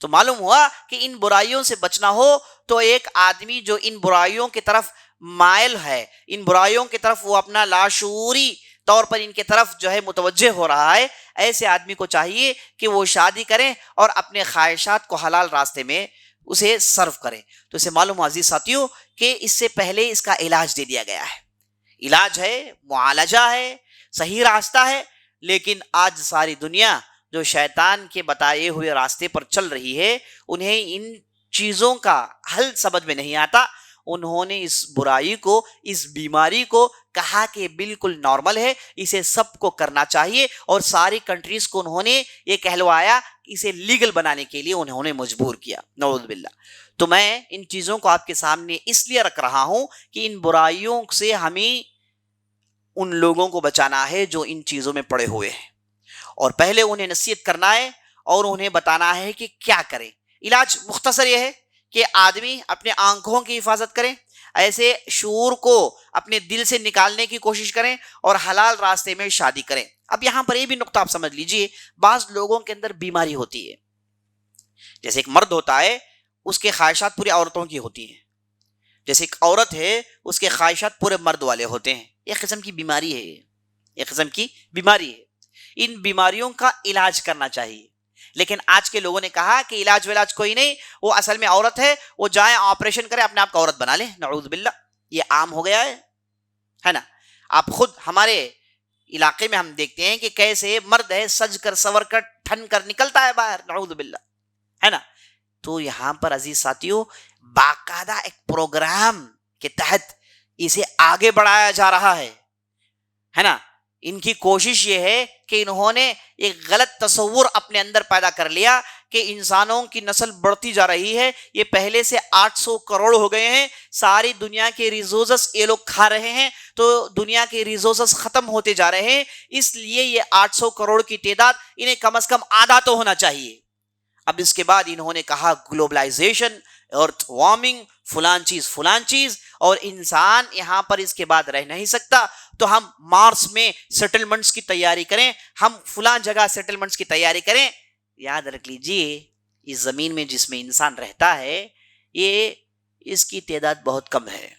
تو معلوم ہوا کہ ان برائیوں سے بچنا ہو تو ایک آدمی جو ان برائیوں کی طرف مائل ہے، ان برائیوں کی طرف وہ اپنا لاشعوری طور پر ان کی طرف جو ہے متوجہ ہو رہا ہے، ایسے آدمی کو چاہیے کہ وہ شادی کریں اور اپنے خواہشات کو حلال راستے میں اسے صرف کریں. تو اسے معلوم ہوا عزیز ساتھیوں کہ اس سے پہلے اس کا علاج دے دیا گیا ہے. علاج ہے، معالجہ ہے، صحیح راستہ ہے. لیکن آج ساری دنیا جو شیطان کے بتائے ہوئے راستے پر چل رہی ہے، انہیں ان چیزوں کا حل سمجھ میں نہیں آتا. انہوں نے اس برائی کو، اس بیماری کو کہا کہ بالکل نارمل ہے، اسے سب کو کرنا چاہیے، اور ساری کنٹریز کو انہوں نے یہ کہلوایا، اسے لیگل بنانے کے لیے انہوں نے مجبور کیا، نعوذ باللہ. تو میں ان چیزوں کو آپ کے سامنے اس لیے رکھ رہا ہوں کہ ان برائیوں سے ہمیں ان لوگوں کو بچانا ہے جو ان چیزوں میں پڑے ہوئے ہیں، اور پہلے انہیں نصیحت کرنا ہے اور انہیں بتانا ہے کہ کیا کریں. علاج مختصر یہ ہے کہ آدمی اپنے آنکھوں کی حفاظت کریں، ایسے شعور کو اپنے دل سے نکالنے کی کوشش کریں، اور حلال راستے میں شادی کریں. اب یہاں پر یہ بھی نقطہ آپ سمجھ لیجئے، بعض لوگوں کے اندر بیماری ہوتی ہے. جیسے ایک مرد ہوتا ہے، اس کے خواہشات پوری عورتوں کی ہوتی ہیں. جیسے ایک عورت ہے، اس کے خواہشات پورے مرد والے ہوتے ہیں. ایک قسم کی بیماری ہے، ایک قسم کی بیماری ہے. ان بیماریوں کا علاج کرنا چاہیے. لیکن آج کے لوگوں نے کہا کہ علاج کوئی نہیں، وہ اصل میں عورت ہے، وہ جائیں آپریشن کرے، اپنے آپ کو عورت بنا لے. نعوذ باللہ، یہ عام ہو گیا ہے نا. آپ خود ہمارے علاقے میں ہم دیکھتے ہیں کہ کیسے مرد ہے، سج کر سور کر ٹھن کر نکلتا ہے باہر، نعوذ باللہ، ہے نا. تو یہاں پر عزیز ساتھیوں باقاعدہ ایک پروگرام کے تحت اسے آگے بڑھایا جا رہا ہے نا. ان کی کوشش یہ ہے کہ انہوں نے ایک غلط تصور اپنے اندر پیدا کر لیا کہ انسانوں کی نسل بڑھتی جا رہی ہے. یہ پہلے سے 800 کروڑ ہو گئے ہیں، ساری دنیا کے ریسورسز یہ لوگ کھا رہے ہیں، تو دنیا کے ریسورسز ختم ہوتے جا رہے ہیں، اس لیے یہ 800 کروڑ کی تعداد انہیں کم از کم آدھا تو ہونا چاہیے. اب اس کے بعد انہوں نے کہا گلوبلائزیشن، ارتھ وارمنگ، فلان چیز، اور انسان یہاں پر اس کے بعد رہ نہیں سکتا، تو ہم مارس میں سیٹلمنٹس کی تیاری کریں، ہم فلان جگہ سیٹلمنٹس کی تیاری کریں. یاد رکھ لیجئے، اس زمین میں جس میں انسان رہتا ہے، یہ اس کی تعداد بہت کم ہے.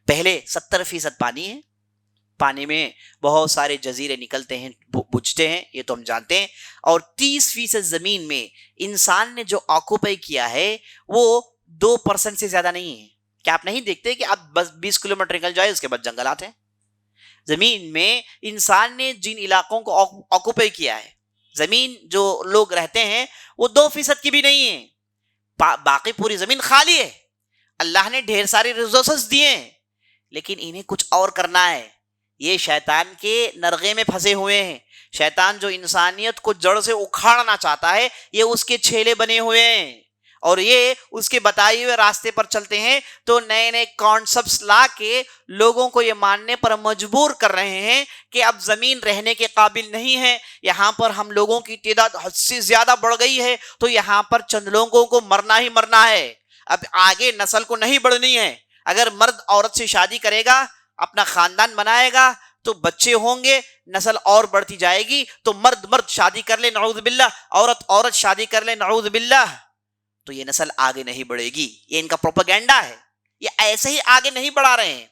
پہلے 70% پانی ہے، پانی میں بہت سارے جزیرے نکلتے ہیں، بجھتے ہیں، یہ تو ہم جانتے ہیں. اور 30% زمین میں انسان نے جو آکوپائی کیا ہے وہ 2% سے زیادہ نہیں ہے. کیا آپ نہیں دیکھتے کہ آپ بس 20 کلومیٹر نکل جائے، اس کے بعد جنگلات ہیں. زمین میں انسان نے جن علاقوں کو آکوپائی کیا ہے، زمین جو لوگ رہتے ہیں وہ 2% کی بھی نہیں ہے، باقی پوری زمین خالی ہے. اللہ نے ڈھیر سارے ریسورسز دیے ہیں، لیکن انہیں کچھ اور کرنا ہے. یہ شیطان کے نرغے میں پھنسے ہوئے ہیں. شیطان جو انسانیت کو جڑ سے اکھاڑنا چاہتا ہے، یہ اس کے چھیلے بنے ہوئے ہیں. اور یہ اس کے بتائے ہوئے راستے پر چلتے ہیں تو نئے نئے کانسیپٹس لا کے لوگوں کو یہ ماننے پر مجبور کر رہے ہیں کہ اب زمین رہنے کے قابل نہیں ہے، یہاں پر ہم لوگوں کی تعداد حد سے زیادہ بڑھ گئی ہے، تو یہاں پر چند لوگوں کو مرنا ہی مرنا ہے، اب آگے نسل کو نہیں بڑھنی ہے۔ اگر مرد عورت سے شادی کرے گا، اپنا خاندان بنائے گا تو بچے ہوں گے، نسل اور بڑھتی جائے گی، تو مرد مرد شادی کر لے نعوذ باللہ، عورت عورت شادی کر لے نعوذ باللہ، تو یہ نسل آگے نہیں بڑھے گی۔ یہ ان کا پروپیگنڈا ہے، یہ ایسے ہی آگے نہیں بڑھا رہے ہیں،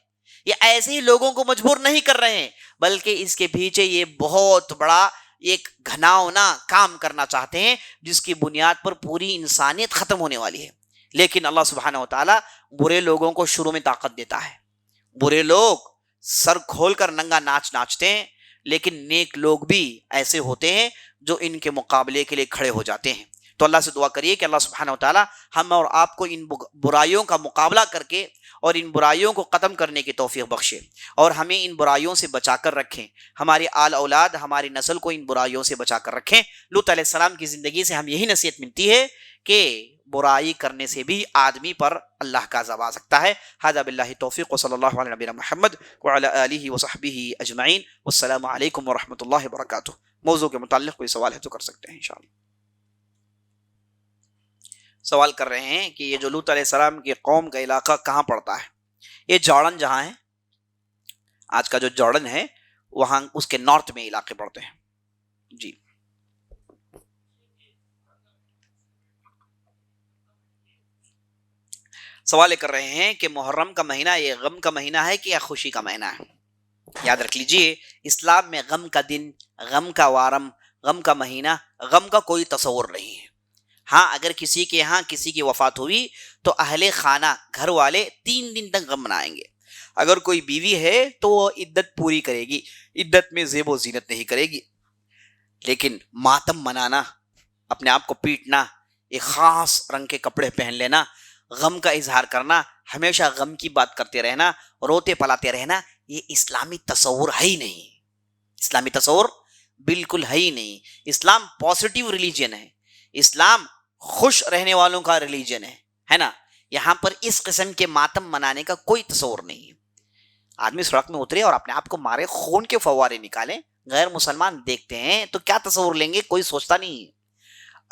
یہ ایسے ہی لوگوں کو مجبور نہیں کر رہے ہیں، بلکہ اس کے پیچھے یہ بہت بڑا ایک گھناؤنا کام کرنا چاہتے ہیں جس کی بنیاد پر پوری انسانیت ختم ہونے والی ہے۔ لیکن اللہ سبحانہ و تعالیٰ برے لوگوں کو شروع میں طاقت دیتا ہے، برے لوگ سر کھول کر ننگا ناچ ناچتے ہیں، لیکن نیک لوگ بھی ایسے ہوتے ہیں جو ان کے مقابلے کے لیے کھڑے ہو جاتے ہیں۔ تو اللہ سے دعا کریے کہ اللہ سبحانہ و تعالیٰ ہم اور آپ کو ان برائیوں کا مقابلہ کر کے اور ان برائیوں کو ختم کرنے کی توفیق بخشے، اور ہمیں ان برائیوں سے بچا کر رکھیں، ہماری آل اولاد ہماری نسل کو ان برائیوں سے بچا کر رکھیں۔ لوط علیہ السلام کی زندگی سے ہم یہی نصیحت ملتی ہے کہ برائی کرنے سے بھی آدمی پر اللہ کا عذاب آ سکتا ہے۔ ھذا باللہ توفیق، وصلی اللہ علی نبینا محمد وعلی آلہ وصحبہ اجمعین، والسلام علیکم ورحمۃ اللہ وبرکاتہ۔ موضوع کے متعلق کوئی سوال ہے تو کر سکتے ہیں انشاءاللہ۔ سوال کر رہے ہیں کہ یہ جو لوط علیہ السلام کی قوم کا علاقہ کہاں پڑتا ہے؟ یہ جارڈن جہاں ہے، آج کا جو جارڈن ہے وہاں اس کے نارتھ میں علاقے پڑتے ہیں۔ جی سوال کر رہے ہیں کہ محرم کا مہینہ یہ غم کا مہینہ ہے کہ یا خوشی کا مہینہ ہے؟ یاد رکھ لیجئے، اسلام میں غم کا دن، غم کا وارم، غم کا مہینہ، غم کا کوئی تصور نہیں ہے۔ ہاں اگر کسی کے یہاں کسی کی وفات ہوئی تو اہل خانہ گھر والے 3 دن تک غم منائیں گے۔ اگر کوئی بیوی ہے تو وہ عدت پوری کرے گی، عدت میں زیب و زینت نہیں کرے گی، لیکن ماتم منانا، اپنے آپ کو پیٹنا، ایک خاص رنگ کے کپڑے پہن لینا، غم کا اظہار کرنا، ہمیشہ غم کی بات کرتے رہنا، روتے پلاتے رہنا، یہ اسلامی تصور ہے ہی نہیں، اسلامی تصور بالکل ہے ہی نہیں۔ اسلام پازیٹیو ریلیجن ہے، اسلام خوش رہنے والوں کا ریلیجن ہے نا۔ یہاں پر اس قسم کے ماتم منانے کا کوئی تصور نہیں ہے۔ آدمی سڑک میں اترے اور اپنے آپ کو مارے، خون کے فوارے نکالیں، غیر مسلمان دیکھتے ہیں تو کیا تصور لیں گے؟ کوئی سوچتا نہیں ہے۔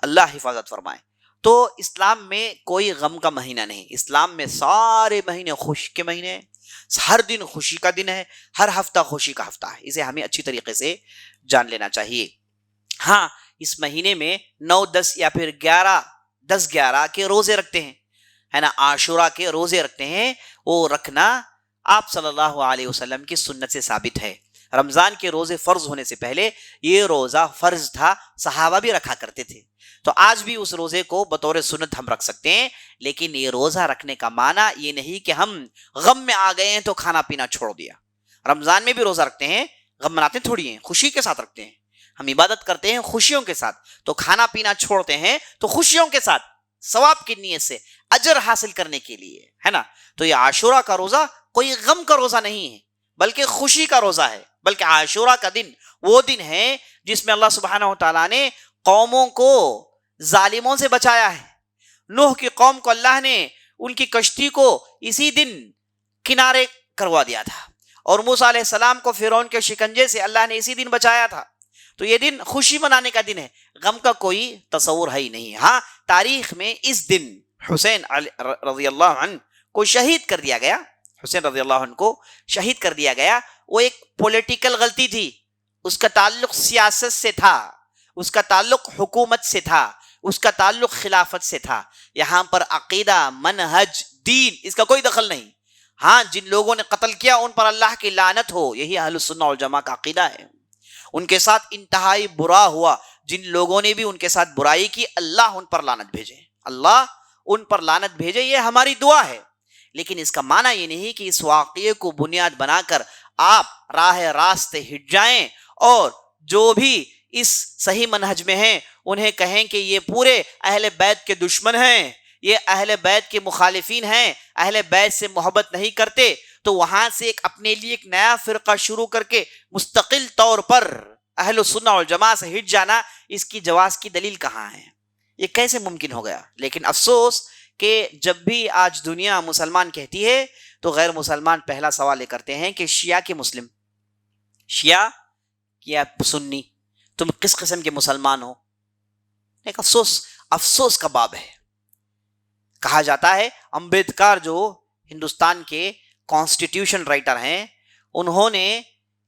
اللہ حفاظت فرمائے۔ تو اسلام میں کوئی غم کا مہینہ نہیں، اسلام میں سارے مہینے خوشی کے مہینے ہیں، ہر دن خوشی کا دن ہے، ہر ہفتہ خوشی کا ہفتہ ہے۔ اسے ہمیں اچھی طریقے سے جان لینا چاہیے۔ ہاں اس مہینے میں 9، 10 یا پھر 11، 10، 11 کے روزے رکھتے ہیں، ہے نا، عاشورہ کے روزے رکھتے ہیں، وہ رکھنا آپ صلی اللہ علیہ وسلم کی سنت سے ثابت ہے۔ رمضان کے روزے فرض ہونے سے پہلے یہ روزہ فرض تھا، صحابہ بھی رکھا کرتے تھے، تو آج بھی اس روزے کو بطور سنت ہم رکھ سکتے ہیں۔ لیکن یہ روزہ رکھنے کا معنی یہ نہیں کہ ہم غم میں آ گئے ہیں تو کھانا پینا چھوڑ دیا۔ رمضان میں بھی روزہ رکھتے ہیں، غم مناتے تھوڑی ہیں، خوشی کے ساتھ رکھتے ہیں، ہم عبادت کرتے ہیں خوشیوں کے ساتھ، تو کھانا پینا چھوڑتے ہیں تو خوشیوں کے ساتھ، ثواب کی نیت سے، اجر حاصل کرنے کے لیے، ہے نا۔ تو یہ عاشورہ کا روزہ کوئی غم کا روزہ نہیں ہے، بلکہ خوشی کا روزہ ہے۔ بلکہ عاشورہ کا دن وہ دن ہے جس میں اللہ سبحانہ و تعالیٰ نے قوموں کو ظالموں سے بچایا ہے۔ نوح کی قوم کو اللہ نے ان کی کشتی کو اسی دن کنارے کروا دیا تھا، اور موسیٰ علیہ السلام کو فرعون کے شکنجے سے اللہ نے اسی دن بچایا تھا۔ تو یہ دن خوشی منانے کا دن ہے، غم کا کوئی تصور ہے ہی نہیں۔ ہاں تاریخ میں اس دن حسین رضی اللہ عنہ کو شہید کر دیا گیا، حسین رضی اللہ عنہ کو شہید کر دیا گیا۔ وہ ایک پولیٹیکل غلطی تھی، اس کا تعلق سیاست سے تھا، اس کا تعلق حکومت سے تھا، اس کا تعلق خلافت سے تھا۔ یہاں پر عقیدہ، منہج، دین اس کا کوئی دخل نہیں۔ ہاں جن لوگوں نے قتل کیا ان پر اللہ کی لعنت ہو، یہی اہل السنہ والجماعہ کا عقیدہ ہے۔ ان کے ساتھ انتہائی برا ہوا، جن لوگوں نے بھی ان کے ساتھ برائی کی، اللہ ان پر لعنت بھیجے، اللہ ان پر لعنت بھیجے، یہ ہماری دعا ہے۔ لیکن اس کا معنی یہ نہیں کہ اس واقعے کو بنیاد بنا کر آپ راہ راستے ہٹ جائیں اور جو بھی اس صحیح منہج میں ہیں انہیں کہیں کہ یہ پورے اہل بیت کے دشمن ہیں، یہ اہل بیت کے مخالفین ہیں، اہل بیت سے محبت نہیں کرتے، تو وہاں سے اپنے لیے ایک نیا فرقہ شروع کر کے مستقل طور پر اہل السنہ والجماعہ سے ہٹ جانا، اس کی جواز کی دلیل کہاں ہے؟ یہ کیسے ممکن ہو گیا؟ لیکن افسوس کہ جب بھی آج دنیا مسلمان کہتی ہے تو غیر مسلمان پہلا سوال یہ کرتے ہیں کہ شیعہ کے مسلم، شیعہ یا سنی، تم کس قسم کے مسلمان ہو؟ ایک افسوس کا باب ہے۔ کہا جاتا ہے امبیدکر جو ہندوستان کے کانسٹیٹیوشن رائٹر ہیں، انہوں نے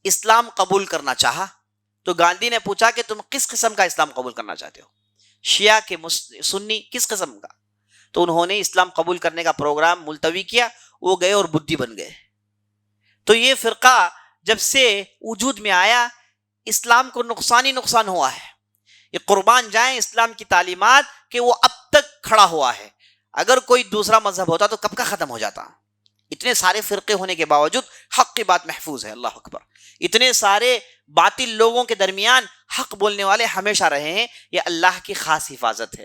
اسلام قبول کرنا چاہا تو گاندھی نے پوچھا کہ تم کس قسم کا اسلام قبول کرنا چاہتے ہو، شیعہ کے سنی، کس قسم کا؟ تو انہوں نے اسلام قبول کرنے کا پروگرام ملتوی کیا، وہ گئے اور بدھی بن گئے۔ تو یہ فرقہ جب سے وجود میں آیا اسلام کو نقصان ہی نقصان ہوا ہے۔ یہ قربان جائیں اسلام کی تعلیمات کہ وہ اب تک کھڑا ہوا ہے، اگر کوئی دوسرا مذہب ہوتا تو کب کا ختم ہو جاتا۔ اتنے سارے فرقے ہونے کے باوجود حق کی بات محفوظ ہے، اللہ اکبر۔ اتنے سارے باطل لوگوں کے درمیان حق بولنے والے ہمیشہ رہے ہیں، یہ اللہ کی خاص حفاظت ہے۔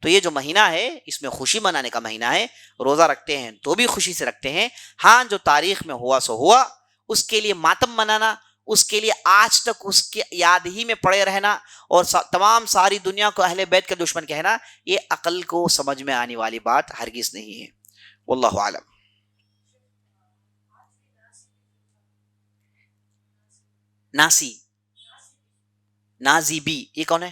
تو یہ جو مہینہ ہے اس میں خوشی منانے کا مہینہ ہے، روزہ رکھتے ہیں تو بھی خوشی سے رکھتے ہیں، ہاں جو تاریخ میں ہوا سو ہوا، اس کے لیے ماتم منانا، اس کے لیے آج تک اس کی یاد ہی میں پڑے رہنا اور تمام ساری دنیا کو اہل بیت کا دشمن کہنا، یہ عقل کو سمجھ میں آنے والی بات ہرگز نہیں ہے۔ واللہ عالم۔ نازیبی یہ کون ہے؟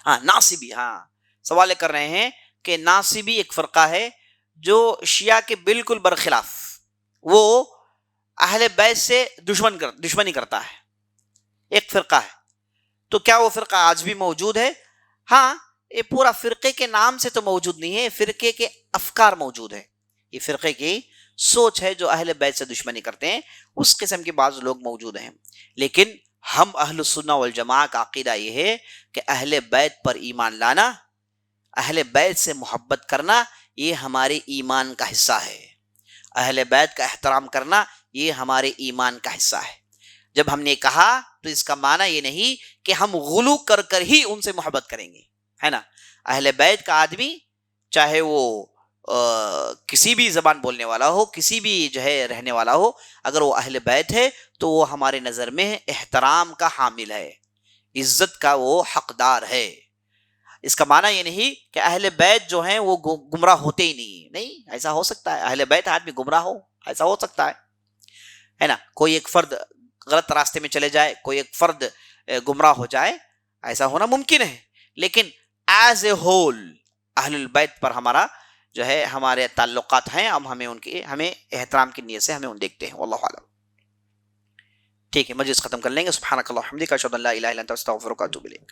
ہاں ناصبی، ہاں سوال کر رہے ہیں کہ ناصبی ایک فرقہ ہے جو شیعہ کے بالکل برخلاف، وہ اہل بیت سے دشمنی کرتا ہے، ایک فرقہ ہے۔ تو کیا وہ فرقہ آج بھی موجود ہے؟ ہاں، یہ پورا فرقے کے نام سے تو موجود نہیں ہے، فرقے کے افکار موجود ہے، یہ فرقے کی سوچ ہے جو اہل بیت سے دشمنی کرتے ہیں، اس قسم کے بعض لوگ موجود ہیں۔ لیکن ہم اہل السنہ والجماعہ کا عقیدہ یہ ہے کہ اہل بیت پر ایمان لانا، اہل بیت سے محبت کرنا، یہ ہمارے ایمان کا حصہ ہے۔ اہل بیت کا احترام کرنا یہ ہمارے ایمان کا حصہ ہے۔ جب ہم نے کہا تو اس کا معنی یہ نہیں کہ ہم غلو کر کر ہی ان سے محبت کریں گے، ہے نا۔ اہل بیت کا آدمی چاہے وہ کسی بھی زبان بولنے والا ہو، کسی بھی جو ہے رہنے والا ہو، اگر وہ اہل بیت ہے تو وہ ہمارے نظر میں احترام کا حامل ہے، عزت کا وہ حقدار ہے۔ اس کا معنی یہ نہیں کہ اہل بیت جو ہیں وہ گمراہ ہوتے ہی نہیں، ایسا ہو سکتا ہے، اہل بیت آدمی گمراہ ہو، ایسا ہو سکتا ہے نا۔ کوئی ایک فرد غلط راستے میں چلے جائے، کوئی ایک فرد گمراہ ہو جائے، ایسا ہونا ممکن ہے، لیکن ایز اے ہول اہل البیت پر ہمارا جو ہے ہمارے تعلقات ہیں، ہمیں احترام کی نیت سے ہمیں ان دیکھتے ہیں۔ واللہ اعلم۔ ٹھیک ہے، مجلس ختم کر لیں گے۔ سبحانک اللہم وبحمدک، اشہد ان لا الہ الا انت، استغفرک واتوب الیک۔